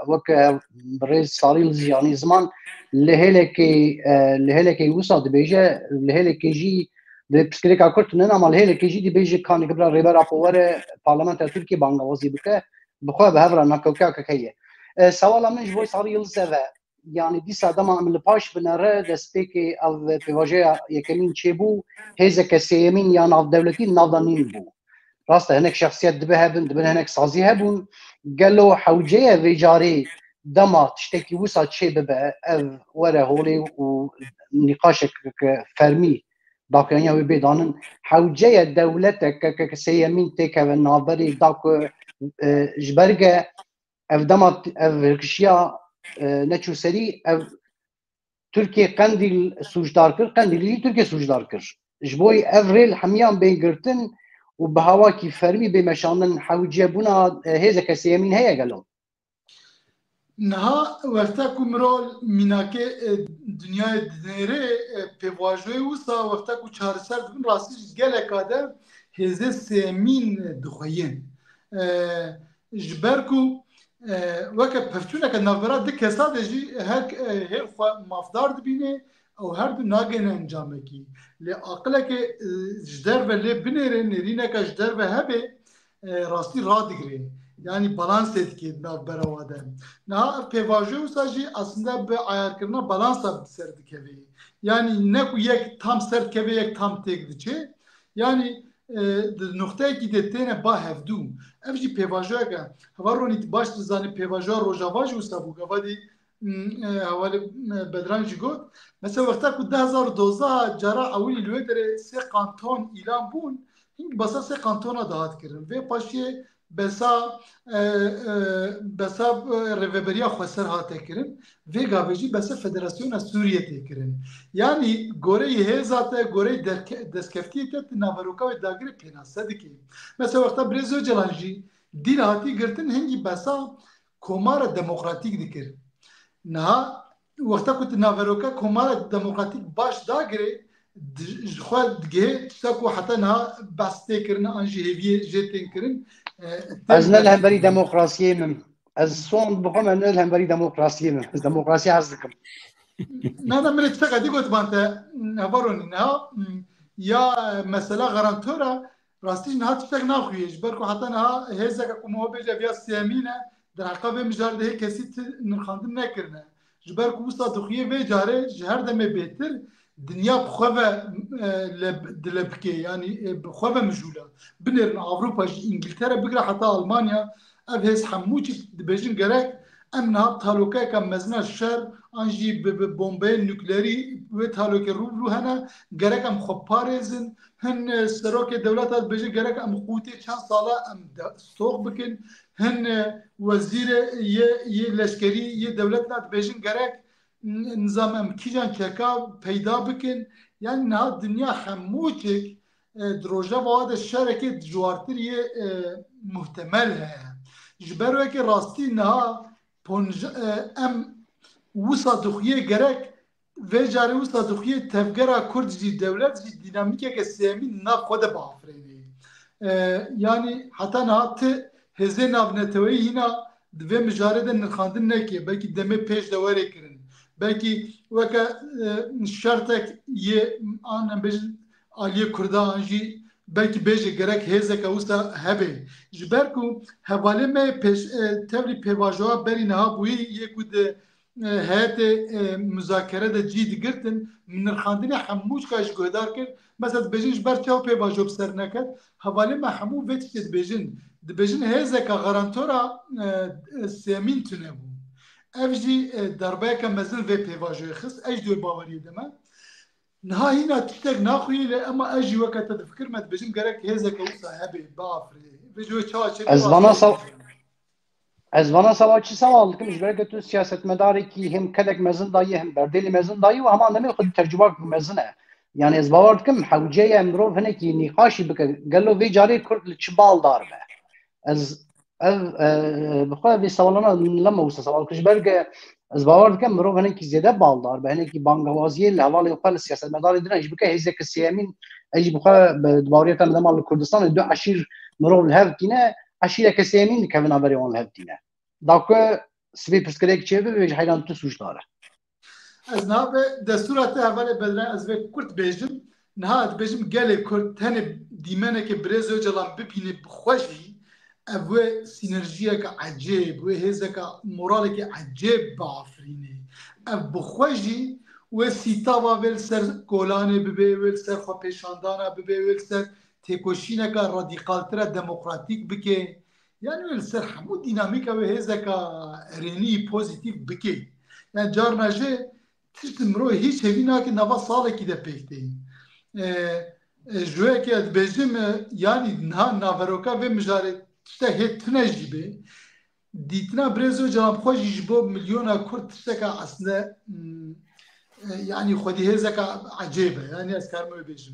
وك بريز صاريل يعني زمان لهلكي وصل بيجا لهلكي جي بسكريكا كرتنا مال هلكي جي دي بيجي كان قبل ريبرا بوره برلمان تركي بانغازي بك بخواه به هفره نکوکا که سوالا من جوی صاری لزوه یعنی دیسا دما من لپاش بنره دسته که او پیواجه یکمین چه بو هیزه که سیمین یا ناف دولتی نافدانین بو راسته هنک شخصیت دبه هبن دبه هنک سازی هبون قالو حوجه ویجاری دما تشتکی وسا چه ببه او وره هولی و نقاشك فرمي داكنيا وبيدانن حوجه دولتك كسيمين تك والنابري داك جبرگه اف دما اف کشیا نچو سری اف ترکیه قندیل سوجدار کر قندیلی ترکیه سوجدار کر جبوی افریل همیان بینگرتن و به هوا کی فرمی به مشانن حوجه بونا هیزه کسی یمین هیا گلون نها وقتا کو مرال میناکه دنیای دنیره پیواجوی وسا وقتا کو چارسر دون راستی گله کاده هیزه سیمین دخوین جبركو وكا بفتونا كنافرات دك كساد جي هك هير مافدار دبينه او هر دو ناگن انجامكي لعقلك جدار ولا بنير نرينا كجدار وهبه راستي رادغري يعني بالانس etki نافبراواده نا پیواجو ساجي aslında به ayar kırna balansa serdikevi yani ne ku yek tam serdikevi yek tam tekdiçe yani noktaya ki detene ba hevdu evji pevajoya ka havaroni baş zani pevajoya rojavaj usta bu gavadi havale bedran jigot mesela vakta ku 2012 jara awli lwedere se kanton ilan bun hing basa se kantona dağıt kirin ve paşe besa reveberiya xweser hate kirin ve gaveci besa Federasyona Suriye te kirin yani gorey hezate gorey deskeftiye te naveroka ve dagire penasa dike mesela vakta Brezo Celanji dil hati girtin hingi besa komara demokratik dikir naha vakta kut naveroka komara demokratik baş dagire خود گه تاکو حتی نه بسته کردن آنچه هیچ جتن کردن از نلهم بری دموکراسی من از صون بخوام نلهم بری دموکراسی من از دموکراسی هستم نه من اتفاق دیگه بانت نبارونی نه یا مثلا گارانتورا راستیش نه اتفاق نخویش برکو حتی نه هزا که موبیل ویا سیامینه در عقب مجرده کسی نخواندن نکرده جبر کو صادقیه و جاره هر دمه بهتر دنیا بخواه دلبکه یعنی بخواه مجوله بنرن اوروپا انگلترا بگره حتی آلمانیا اف هز حموچی دبیجن گرک ام نهاب تالوکه که مزنا شر انجی بمبه نوکلری و تالوکه رو هنه گرک ام خوب پارزن هن سروک دولت ها دبیجن گرک ام قوتی چند ساله ام سوق بکن هن وزیر یه لشکری یه دولت ها دبیجن گرک نظام امکیجان چکا پیدا بکن یعنی نه دنیا هموچک دروژه واد شرکت جوارتری محتمل ہے جبروه که راستی نه ام وسا دخیه گرک ve cari usta duxiye tevgera Kurd jî devlet jî dinamîkeke sêmî nav xwe de biafirîne. Yani heta niha ti hêzê navneteweyî hîna divê mijarê de nirxandin neke, belkî demê pêş de werê kirin. Belkî weke şertek yê an em bêjin Aliyê Kurdan jî belkî bêje gerek hêzeke wisa hebe. Ji ber ku hevalê me tevlî pêvajoya berî niha bûyî yê ku di heyetê müzakere de cî digirtin nirxandinê hemû şika ji guhdar kir. Mesela dibêjin ji ber çaw pêvajo bi ser neket, hevalê me hemû vê tiştê dibêjin hêzeka garantora sêmîn tune bû. Ev jî derbeyeke mezin vê pêvajoyê xist, ez dûr baweriyê dime. Niha hîna tiştek naxuyî lê ema ez jî weke te difikir me dibêjim gerek hêzeke wisa hebe biafirê. Vê ji wê çawa çêkir Ez vana savaşçı sava dikim ji ber tu siyasetmedarekî hem kelek mezin dayî hem berdêlî mezin dayî û heman demê xwe tercüma mezin e. Yani ez bawer dikim hewceyê mirov hinekî nîqaşî bike gelo vê carê Kurd li çi baldar be. Ez ev bixwe vê sawalana lema wisa sawal kir ji ber ez bawer dikim mirov hinekî zêde baldar be hinekî bangewaziyê li hevalê xwe li siyasetmedarê din ji bike hêzeke sêmîn ez jî bixwe bi baweriyeta dema li Kurdistanê du eşîr mirov li hev tîne eşîreke sêmîn dikevin aberê wan li hev tîne. Dakika sivê pirsgirêk çêbir ve heyran tu suçdar e. Ez niha ve destûra te hevalê bedire ez vê Kurd bêjim niha dibêjim gelê Kurd tenê dîmeneke Birêz Öcalan bibîne bixwe jî ev wê sînerjiyeke ecêb wê hêzeka moraleke ecêb biafirîne. Ev bixwe jî wê sîtava wê li ser kolanê bibe wê li ser xwepêşandana bibe wê li ser têkoşîneka radîqaltira demokratîk bike. Yani wê li ser hemû dînamîka wê hêzeka erênî pozîtîv bike. Yani carna jê tişt mirov hiç hêvî nake nava salekî de pêk tê. Ji weke dibêjim yani niha naveroka vê mijarê tiştek hê tune jî bê. Dîtina Birêz Öcalan xwe jî ji bo milyona Kurd tişteka aslinde yani xwedî hêzeka ecêb e. Yani ez karim wê bêjim.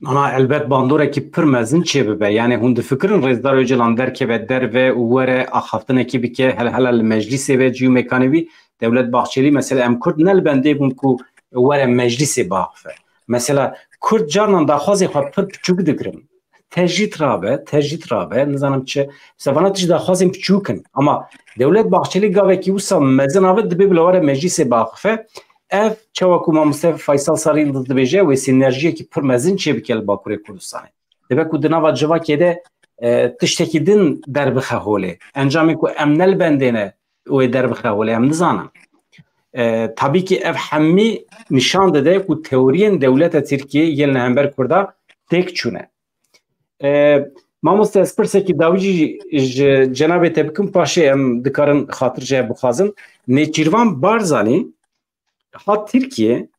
Ama elbet bandorekî pir mezin çêbibe. Yani hûn difikirin Rêzdar Öcalan derkeve derve û were axaftinekî bike helhela li meclisê ve cî mekanê wî Devlet Bahçeli mesela em Kurd ne li bendê bûn ku were meclisê biaxife. Mesela Kurd carnan daxwazê xwe pir piçûk dikirin. Tercît rabe nizanim çi sevana tî daxwazên piçûkin ama Devlet Bahçeli gavekî wisa mezin abe dibe bila were meclisê biaxife. Ev çawa ku Mamoste Faysal Sarî dibêje wê sînerjiyekî pir mezin çêbike li Bakurê Kurdistanê. Dibe ku di nava civakê de tiştekî din derbixe holê. Encamê ku em ne li bendê ne wê derbixe holê em nizanin. Tabii ki ev hemî nîşan dide ku teoriyên dewleta Tirkiye yên li hember Kurda têk çûne. Mamoste ez pirsekî dawî jî ji cenabê te bikim paşê em dikarin xatirce bixwazin. Nêçîrvan Barzanî hat Tirkiye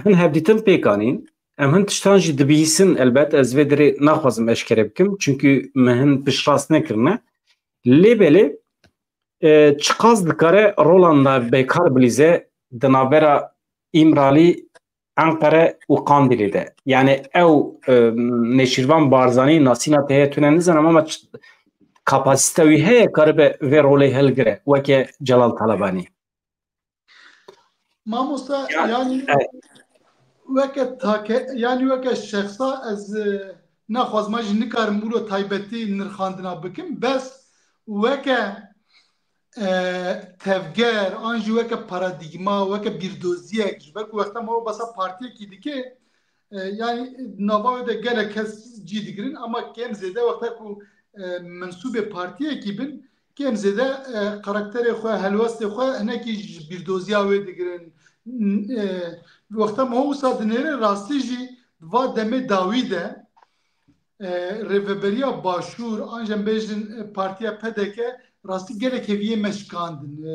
hin hevdîtin pêkanîn em hin tiştan jî dibîsin elbet ez vê derê naxwazim eşkere bikim çünkü me hin piştrast nekirine lêbelê çi qas dikare rolan bêkar bilîze di navbera İmralî Ankara û Kandilê de. Yani ew Nêçîrvan Barzanî nasîna te heye tune nizanim ama kapasite wî heye karibe vê rolê hilgire weke Celal Talebanî. Mamosta yani weke take yani weke şexsa ez naxwazma jî nikarim wilo taybetî nirxandina bikim bes weke tevger an jî weke paradigma weke bîrdoziyek ji ber ku wexta me besa partiyekî dike yani nava de gelek kes cî digirin ama kêm zêde wexta ku mensûbê partiyekî bin kêm zêde karakterê xwe helwestê xwe hinekî ji bîrdoziya wê digirin. Wexta me wisa dinêre rastî jî va demê dawî de rêveberiya başûr an jî em bêjin partiya PDK rastî gelek hêviyê meşkandin.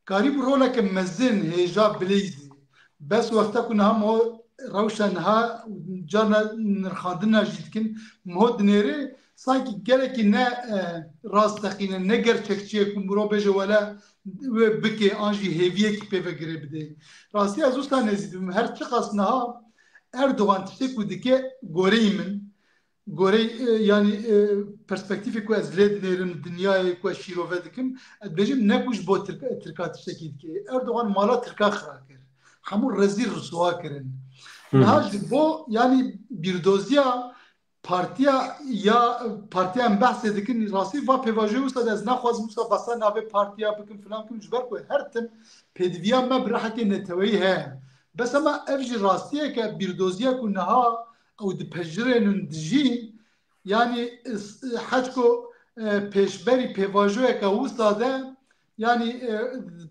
Karî bi roleke mezin hêja bilêzî. Bes wexta ku niha me rewşa niha carna nirxandina jî dikin me dinêre sanki gelekî ne rastexîne ne gerçekçiyê ku mirov bêje wele wê bike an jî hêviyekî pêvegirê bide. Rastî ez wisa nezî dibim her çi qas niha Erdogan tiştê ku dike goreyî min gorey yani perspektîfê ku ez lê dinêrim dinyayê ku ez şîrove dikim ez bêjim ne ku ji bo Tirka tiştekî dike. Erdogan mala Tirka xira kir. همون رزی رسوا کردن نه بو یعنی بیردوزیا پارتیا هم بحث دکن راستی و پیواژه وسط از نخواز موسا بسا ناوی پارتیا بکن فلان کن جبر کو هر تم پدویا ما برحق نتوی ها بس اما افجی راستیه که بیردوزیا کو نها او دپجره نندجی yani haçko peşberi pevajoya ka ustada yani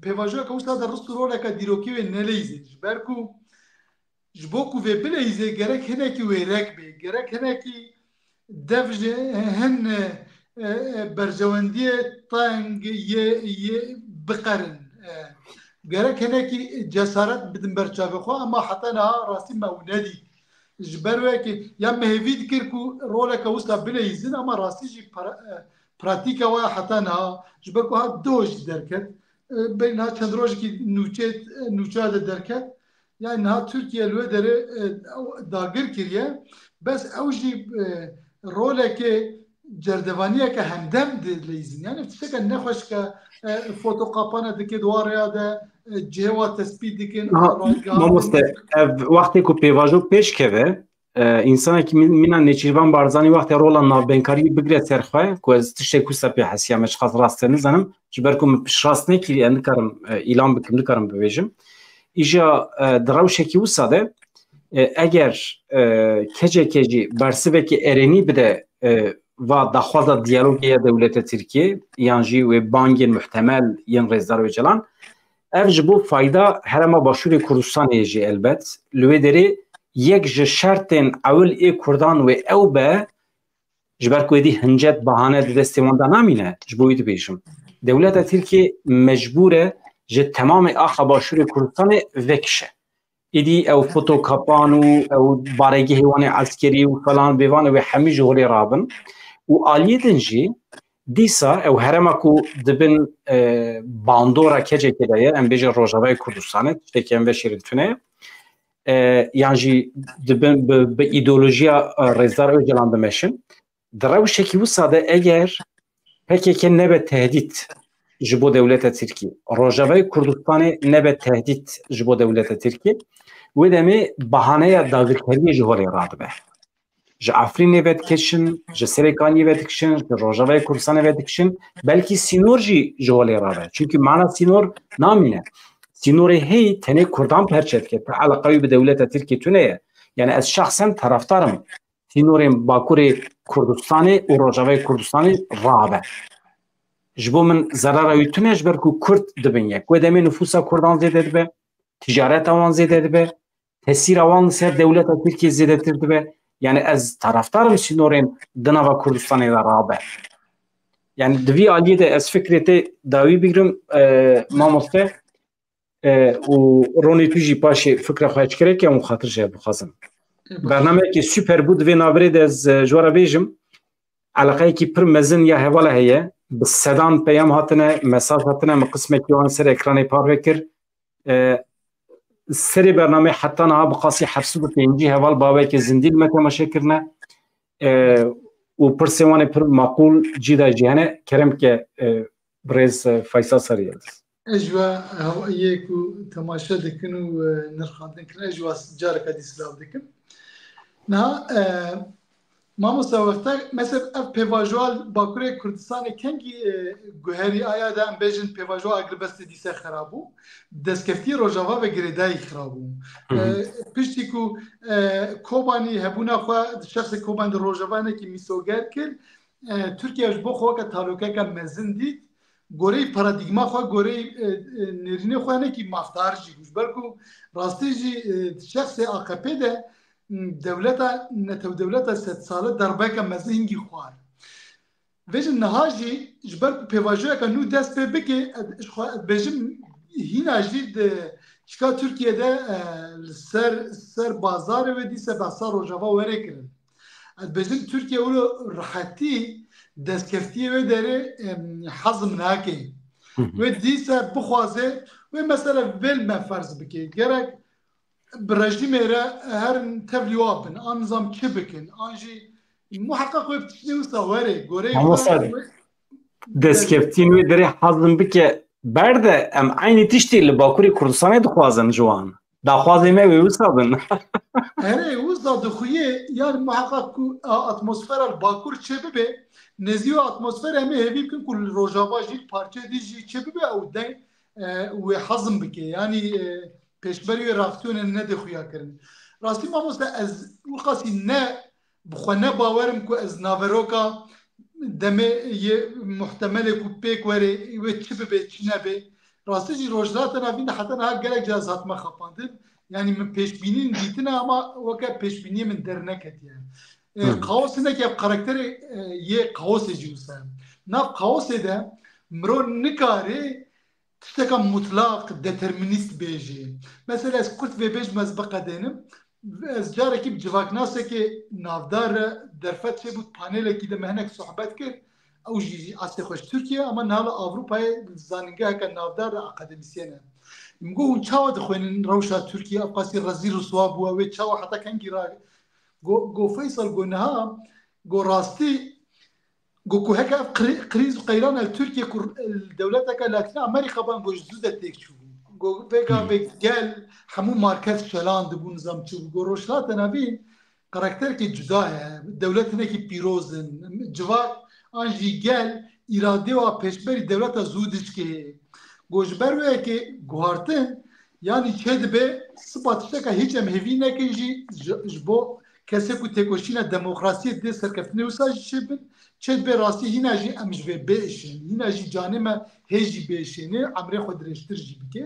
pevajoya ka ustada rusturo ka diroki ve neleyze berku jboku ve bileyze gerek heneki ve rekbe gerek heneki devje hen berjawendiye tang ye bqarın gerek heneki cesaret bidin berçave xo ama hatta na rasti mawnadi جبروه که یا مهوید کرد که روله که وستا بلیزن اما راستی جی پراتیکا و حتی نه جبر که ها دوش درکت بین ها چند روز که نوچه درکت یعنی نه ترکیه لوه داره داگر کریه بس اوجی روله که جردوانیه که همدم دلیزن یعنی فتشه که نخوش که فوتوقاپانه دکه دواره ده جوا تثبیت دکن ماموسته وقتی که پیواژو پیش کهوه انسان که مینا نچیروان بارزانی وقتی رولا نابنکاری بگیره سرخواه که از تشتی کسا پی حسیامش خاص راسته نزنم جبر که پیش راست نکیری اندکارم ایلان بکم نکارم ببیجم ایجا دراوشه که وساده اگر کجی برسه که ارینی بده و دخوازه دیالوگی دولت ترکیه یعنی و بانگین محتمل ین رزدار و جلان افج بو فایده هرما باشور کردستان ایجی البت لوی داری یک شرطن اول ای کردان و او به جبر کویدی هنجت بهانه دستیوانده نامینه جبوید بیشم دولت ترکیه مجبوره جه تمام آخا باشور کردستان وکشه ایدی او فوتوکاپانو او بارگی هیوان عسکری و فلان بیوان و همی جوری رابن و آلیه دنجی دیسا او هرما کو دبن باندورا کجه کدایه ام بیجه روژاوای کردستانه تکی ام وشیرین تونه یعنی دبن به ایدولوژیا رزدار او جلان دمشن دراو شکی و ساده اگر پکی که نبه تهدید جبو دولت ترکیه روژاوای کردستانه نبه تهدید جبو دولت ترکیه و دمی بحانه داغرکاری جهوری راد به جه افرین وید کشن، جه سرکانی وید کشن، جه روژاوای کردستان وید کشن بلکی سینور جی جهولی رابه چونکه معنا سینور نامینه سینور هی تنه کردان پرچت که علاقه به دولت ترکیه تونه یعنی از شخصا طرفدارم سینور باکور کردستان و روژاوای کردستان رابه جبو من ضرر ایتونه جبر که کرد دبنیه که دمی نفوسا کردان زیده دبه تجارت آوان زیده دبه تسیر آوان سر دولت ترکیه زیده دبه yani az taraftarım sinorin dınava Kurdistan'ı da rabe. Yani dvi aliye de az fikrete davi bigirim mamoste u Roni Tuji paşi fikre xaç kerek ya mu xatir şey bu xazım. Bername ki süper bu dvi navre de az jwara bejim alaqay ki pir mezin ya hevala heye bi sedan peyam hatine mesaj hatine mi qismek yoğun ser ekranı parvekir سری برنامه حتی نه بقاسی 750 هوال باوی که زندیل متماشا کرنه و پرسیوان پر معقول جدا جهانه کرم که برز فیصل سریال اجوا هوایه کو تماشا دکن و نرخاندن کن اجوا جار کدی سلام دکن نه ما مستوقتا مثلا اف پیواژوال باکوره کردستان کنگی گوهری آیا دا ام بیجن پیواژوال اگر بس دیسه خرابو دستکفتی روژاوا و گریدای خرابو پشتی کو کوبانی هبونا خوا شخص کوبان در روژاوا نکی میسوگر کر ترکیه اش بو خوا که تعلقه که مزن دید گوری پارادیگما خوا گوری نرینه خوا نکی مفتار جی گوش برکو راستی جی شخص AKP ده دولتا نتو دولتا 7 ساله دربه که مزنگی خوار ویژن نهاجی جبر پیواژویا که نو دست به بکه بجم هینا جید چکا ترکیه سر بازار و دیسه بسا روژاوا وره کرن بجم ترکیه اولو راحتی دستکفتیه و داره حزم ناکه و دیسه بخوازه و مثلا ویل فرض بکه گرک برجدی میره هر تبلیوابن آنظام چه بکن آنجی محقق و بتشنی و سواره گوره دستکفتین و داره حزم بکه برده ام aynı tişti li Bakurê Kurdistanê dixwazin ciwan. داخوازی ما ویوسا بن هره وزا دخویه یعنی محقق کو اتمسفر الباکور چه ببه نزیو اتمسفر همه هیوی بکن کل روژاوا جیل پارچه دیجی چه ببه او ده و حزم بکه یعنی پیشبری رافتون نه دخویا کرن راستی ما مست از وقتی نه بخونه باورم کو از ناوروکا دمه یه محتمل کو پیک وره و چه ببه چه نبه راستی جی روجات نبین حتی نه گلک جازات ما خپاندن yani min peşbinin ditin ama vaka peşbiniye min dernek yani. Kaos ne ki karakteri ye kaos ediyorsa. Nav kaos ede mro nikare tişteka mutlak determinist beji. Mesela ez kurt ve bej mezbaka denim. Ez jareki civaknase ki navdar derfet şey bu panele ki de mehnek sohbet kir. او جي استه خوش ترکیه اما نال اروپای زانینگه که نافدار اکادمیسیانه میگو چاو دخوین روشا ترکیه ابقاسی رزی رسوا بو و چاو حتی کنگی را گو فیصل گو نها گو راستی گو کو هک قریز قیران ترکیه کو الدولت که لاتین امریکا بان گو جزء تک شو گو بگا بگل همو مرکز شلان دبو نظام چو گو روشلات نبین کاراکتر کی جدا ہے دولت نه کی پیروزن جواب آنجی گل اراده و پیشبری دولت زودش که گوشبر و که گوارتن یعنی چه به سپاتشته که هیچ هم هیوی نکنجی جبو کسی که تکوشین دموکراسی ده سرکفتنه و ساجی چه به راستی هینا جی امجوه بیشن هینا جی جانمه هیجی بیشنه عمره خود رشتر جی بکه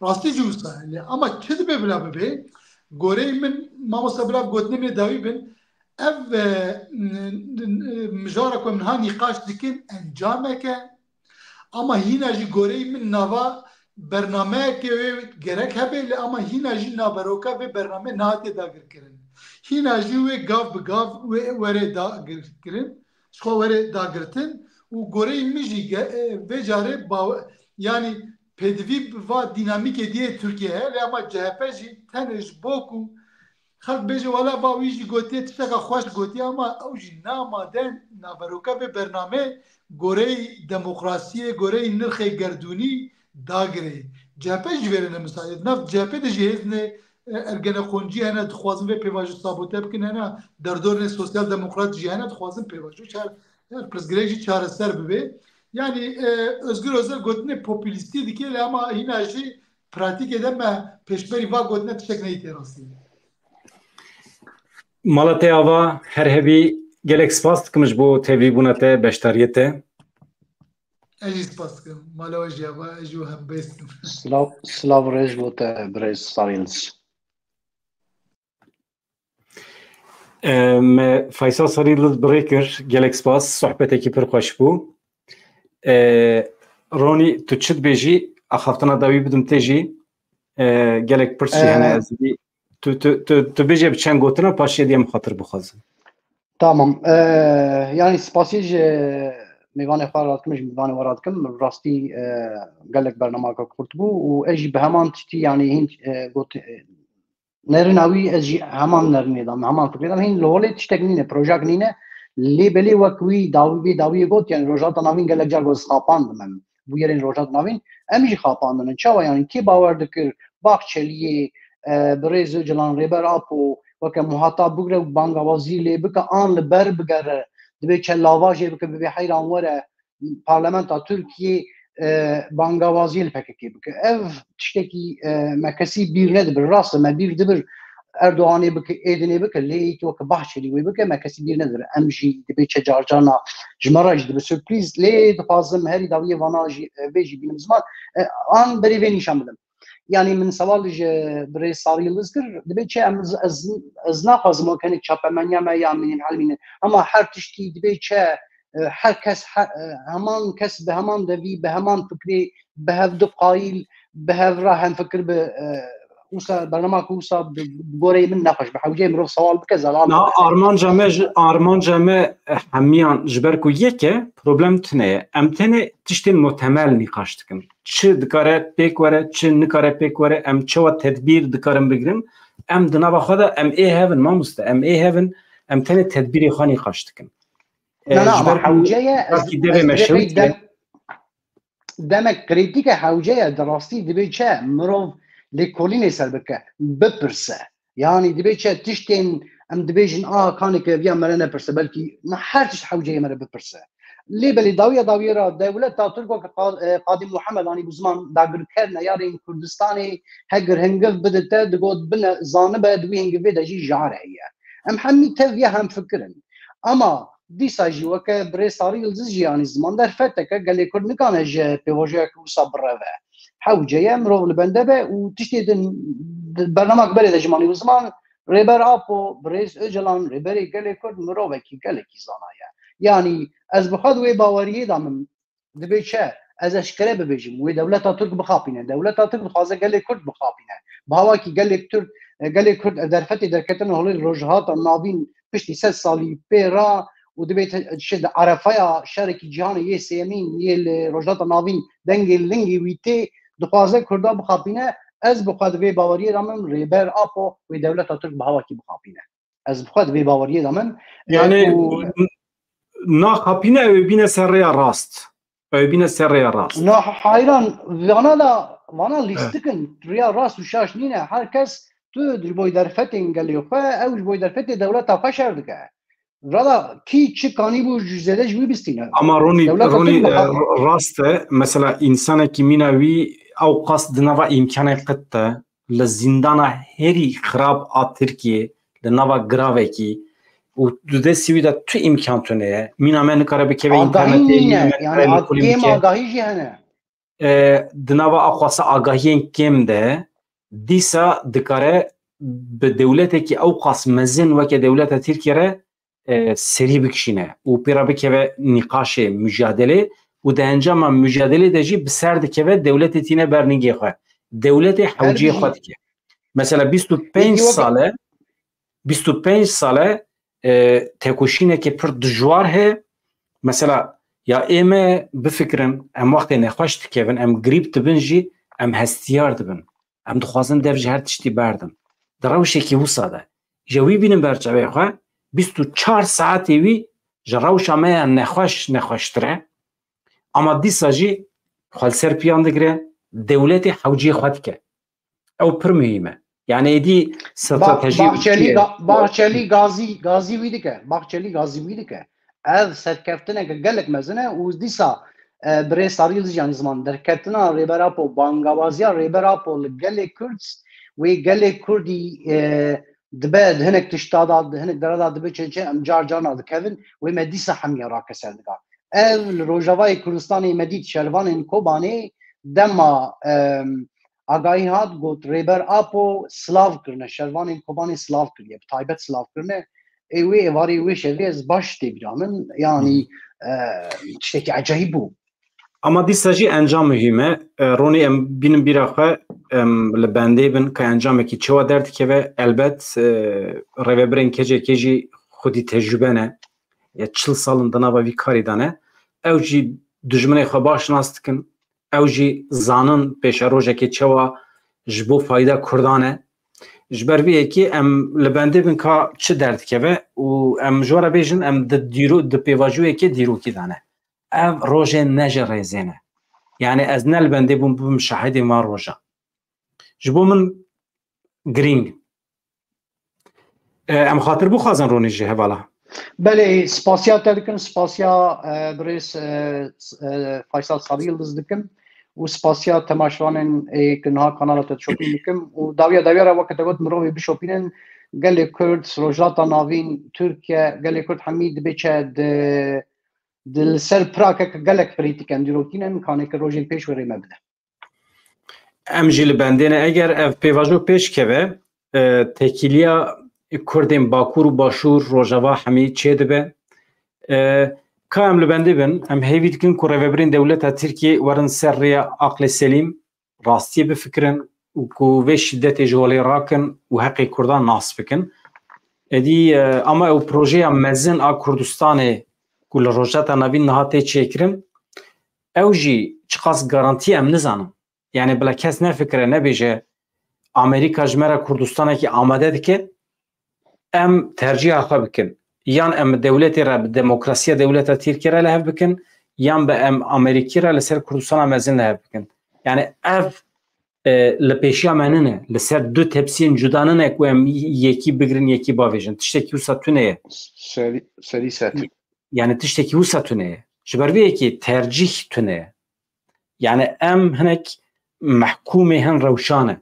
راستی جوسا اما چه به بلا ببه گوره من ما مصبلا گوتنه من داوی بن ev mijara ku min ha nîqaş dikin encameke ama hîna jî goreyî min nava bernameyekê wê gerek hebe li ama hîna jî naberoka vê bername nehatiye dagirkirin. Hîna jî wê gav bi gav wê were dagirkirin, xwe were dagirtin û goreyî min jî vê carê yani pêdivî va dînamîkê diye Tirkiye li ama CHP jî tenê ji bo ku خلق بيجي ولا باويجي قوتي تشتغل خوش قوتي اما اوجي نامادن نابروكا به برنامه غوري ديمقراطيه غوري نرخي گردوني داغري جابه جويرنا مساعد نف جابه de جهزنه ارگنه خونجي انا دخوازم به پیواجو ثابته بكن انا دردور سوسيال ديمقراط جهنه دخوازم پیواجو چار پرزگريجي چار سر ببه yani özgür özel gotne popülisti dike ama yine şey pratik edeme peşberi va gotne tşekne iterası. مالته آوا هر هبی گلک سپاس کمش بو تیوی بونته بشتریته. اجی سپاس کم مالا و جواب اجو هم بیستم. سلاو رج بوده برای ساریلز. فیصل ساریلز بریکر گلک سپاس صحبته کی پر خوش بو. رونی تو چت بیجی اخفتنا داوی بدم تیجی گلک پرسی هنه ازی. تو بیجه بچند گوتنا پاشیه دیم خاطر بخوازم. تمام. yani spasiye میوان خارات کمش میوان ورات کم راستی گلک برنامه که کرد بو و اجی به همان تشتی yani هین گوت نرناوی اجی همان نرنیدم همان فکردم هین لوله تشتگنینه پروژه کنینه لیبلی وکوی داوی گوت yani روجات ناوین گلک جار گوز خاپاندم من bu yerin روجات ناوین امیجی خاپاندن چاوا yani کی باور دکر باخچلیه برای جلان ریبر آپو وقت محاطب بگره و بانگوازی لی بکه آن لبر بگره دبی چه لاواجی بکه ببی حیران وره پارلمانتا ترکیه بانگوازی لپککی بکه اف تشتکی مکسی بیر ندبر راست ما بیر دبر اردوغانی بکه ایدنی بکه لی که وقت بحشلی وی بکه مکسی بیر ندبر امجی دبی چه جارجانا جمراج دبی سورپریز لی دفازم هری داویه وانا ویجی بینم زمان آن بری وی نیشان بدم yani من سوالش برای ساریلز کرد دبی چه از نخوازم و کنی چاپمنیا ما یا منیم حلمینه اما هر تشتی دبی چه هر کس همان کس به همان دوی به همان فکری به هفت قایل به هفت راه هم فکر به اوسا برنامه کوسا بگوری من نخوش به حوجه مرو سوال بکه زلال نه آرمان جمع همیان جبر کو یکه پروبلم تنه امتنه تشتین محتمل نقاش دکم چه دکاره پیک وره چه نکاره پیک وره ام چه و تدبیر دکارم بگیرم ام دنبا خدا ام ای هفن ما مسته ام ای هفن ام تنه تدبیری خانی قاش دکم نه حوجه دمك كريتيكا حوجه دراستی دبی چه مرو لێکۆڵینێ سەر بکە بپرسە یانی دەبێت چە تشتێن ئەم دەبێژن کانێکە ڤیا مەرە نەپرسە بەلکی هەر تشت حەوجەیە مەرە بپرسە لێ بەلی داویێرا دەولەت تا تورکۆکە قادی محەممەدانی بزمان داگرکردنە یارین کوردستانی هەگر هەنگل بدەتە دەگۆت بنە زانبە دوی هەنگڤێ دەژی ژارە هەیە ئەم هەمی تەڤە هەم فکرن ئەما دیساژی وەکە برێ ساری زیانی زمان دەرفەتەکە گەلێ کورد نکانە ژە پێوەژەیەک وسا بڕەوە حەوجەیە مرۆڤ لە بەندە بێ و تشتێ بەرنەماک بەرێ دەژمانی زمان ڕێبەر ئاپۆ برێز ئەجلان ڕێبەری گەلێ کورد مرۆڤێکی گەلێکی زانایە یعنی ئەس بخواد وێ باوەریەدا من دەبێت چە ئەز ئەشکرە ببێژم وێ دەولەتا تورک بخاپینە دەولەتا تورک بخوازە گەلێ کورد بخاپینە باواکی گەلێ کورد دەرفەتی دەرکەتن هەڵی ڕۆژهاتە ناوین پشتی 100 ساڵی پێرا و دەبێت عرەفەیە شارێکی جیهانە یێ سێمین یێ ڕۆژهاتە ناوین دەنگی لنگی ویتێ دخوازە کوردا بخاپینە ئەس بخواد وێ باوەریەدا من ڕێبەر ئاپۆ وێ دەولەتا تورک بە هاواکی بخاپینە ئەس بخواد وێ باوەریەدا من یعنی ناخاپینە ئەوێ بینە سەر ڕێیا ڕاست ئەوێ بینە سەر ڕێیا ڕاست حیران وانا لیستکن ڕیا ڕاست و شاش نینە هەر کەس تو بۆی دەرفەتێن گەلێخوا ئەوش بۆی دەرفەتێ دەولەتا خۆ شەر دکە ڕادا کی چی کانی بوو زێدەش وی بیستینە ئەما ڕۆنی ڕاستە مەسەلا ئینسانێکی میناوی ئەو قەست دناوا ئیمکانێک قەتە لە زیندانە هێری خراپ ئا ترکیە لە ناوا گراوێکی و دودە سیویدا تو ئیمکان تونەیە مینامە نکارە بکەوێ ئاگاهیژی هەنە دناوا ئاخواسە ئاگاهیên کێم de dîsa dikare bi dewletekî ew qas mezin weke dewleta Tirkiye re serî bikişîne û pêra bikeve nîqaşê mücadelê û di encama mücadelê de jî bi ser dikeve dewletê tîne bernîngê xwe dewletê hewciyê xwe dike mesela 25 sale têkoşînekê pir dijwar heye mesela ya ême bifikirin em wextê nexweş dikevin em grîb dibin jî em hestiyar dibin em dixwazin dev ji her tiştî berdin di rewşekî wisa de ji wî bînin berçavê xwe 24 saetê wî ji rewşa me ya nexweştir e ama dîsa jî xwelser piyan digire dewletê hewciyê xwe dike ew pir mühîm e yani êdî Bahçeli Gazi wî dike Bahçeli Gazi wî dike ev serkeftineke gelek mezin e û dîsa birê sarî jiyanî ziman derketina rêberapo bangawaziya rêberapo li gelê Kurd wê gelê Kurdî dibe di hinek tişta di hinek dereda dibe çêçe em car carna dikevin wê me dîsa hemiya rakeser dika ev li Rojavayê Kurdistanê me dît şervanên Kobanê dema agahî hat got rêber apo silav kirine şervanên Kobanê silav kiriye bi taybet silav kirine wê êvarê wê şevê ez baş tê bîra min yanî tiştekî ecayîb bû ama dîsa jî encam mühîm e ronî em bînin bîra xwe li bendê bin ka encamekî çawa derdikeve elbet rêveberên kecekê jî xwedî tecrübe ne ya çil salin di nava vî karî de ne ew jî dijminê xwe baş nas dikin ew jî zanin pêşa rojekê çawa ji bo fayda Kurdan e ji ber vî yekî em li bendê bin ka çi derdikeve û em ji were bêjin em di pêvajiyekê dîrokî dane ev rojên ne ji rêzê ne yani ez ne li bendê bûm bim şahidê van roja ji bo min girîng em xatir bixwazin ronî jî hevala belê spasiya te dikim spasiya birêz Faysal Sarî Yıldız dikim û spasiya temaşvanên ki niha kanala te dişopîn dikim û dawiya weke te got mirovê bişopînin gelê Kurd rojhilata navîn Tirkiye gelê Kurd hemî dibe çe di li ser pirakeke gelek polîtîken dîrokînin kaneke rojên pêş werê me bide em jî li bendê ne eger ev pêvajo pêş keve tekîliya Kurdên Bakur û Başûr Rojava hemî çê dibe ka em li bendê bin em hêvî dikin ku rêveberên dewleta Tirkiye werin ser rêya aqlê selîm rastiyê bifikirin û ku vê şiddetê ji holê rakin û heqê Kurdan nas bikin êdî ama ew projeya mezin a Kurdistanê ku li rojata navîn niha tê çêkirin ew jî çi qas garantî em nizanin yani bila kes nefikire nebêje Amerîka ji me re Kurdistanekî amade dike em terciha xwe bikin yan em dewletê re bi demokrasiya dewleta Tirkiye re li hev bikin yan be em Amerîkî re li ser Kurdistana mezin li hev bikin yani ev لپیشیا مننه لسر دو تپسین جدانه کو ام یکی بگرن یکی باویژن تشتکی وسا تونه سری ست yani tişteki wisa tune ji ber vê yekê tercih tune yani em hinek mehkumê hin rewşan e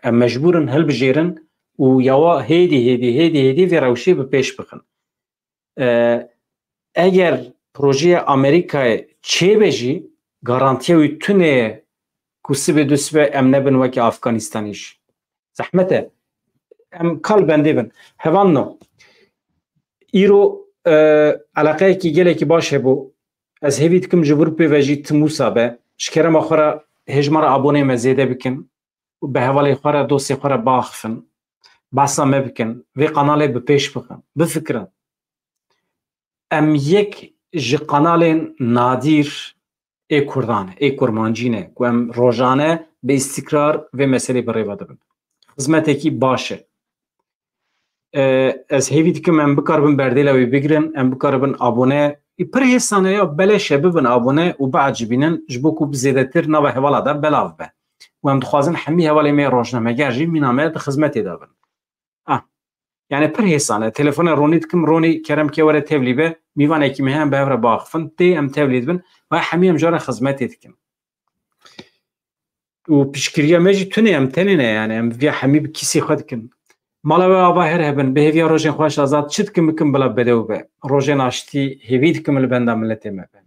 em mecbûrin hilbijêrin û yawa hêdî vê rewşê bi pêş bixin eger projeya Amerîkayê çêbe jî garantiya wî tune ye ku sibê du sibê em nebin wekî Afganistanî jî zehmet e em kalben dê bin hevan no îro علاقەیەکی gelekî baş hebû ez hêvî dikim ji vir pê ve jî timûsa be ji kerema xwe re hêjmara abonê me zêde bikin û bi hevalê xwe re dosê xwe re biaxivin behsa me bikin vê qanalê bi pêş bixin bifikirin em yek ji qanalên nadîr ê Kurdan ê kurmancî ne ku em rojane bi îstikrar vê meselê bi rêve dibin xizmetekî baş e ez hêvî dikim em bikaribin berdêla wê bigirin em bikaribin abone pir hêsane ya beleşe bibin abone û biacibînin ji bo ku bi zêdetir nava hevala de belav be û em dixwazin hemî hevalê me rojnameger jî mîna me di xizmetê de bin yani pir hêsane telefona ronî dikim ronî kerem ke were tevlî be mîvanekî me heye bi hev re biaxivin tê em tevlî dibin ve hemî em jara xizmetê dikin û piştgiriya me jî tune em tenê ne yani em vê hemî bi kîsê xwe dikin mala we ava her hebin bi hêviya rojên xweş azad çi dikim bikim bila bedew be rojên aştî hêvî dikim li benda milletê me be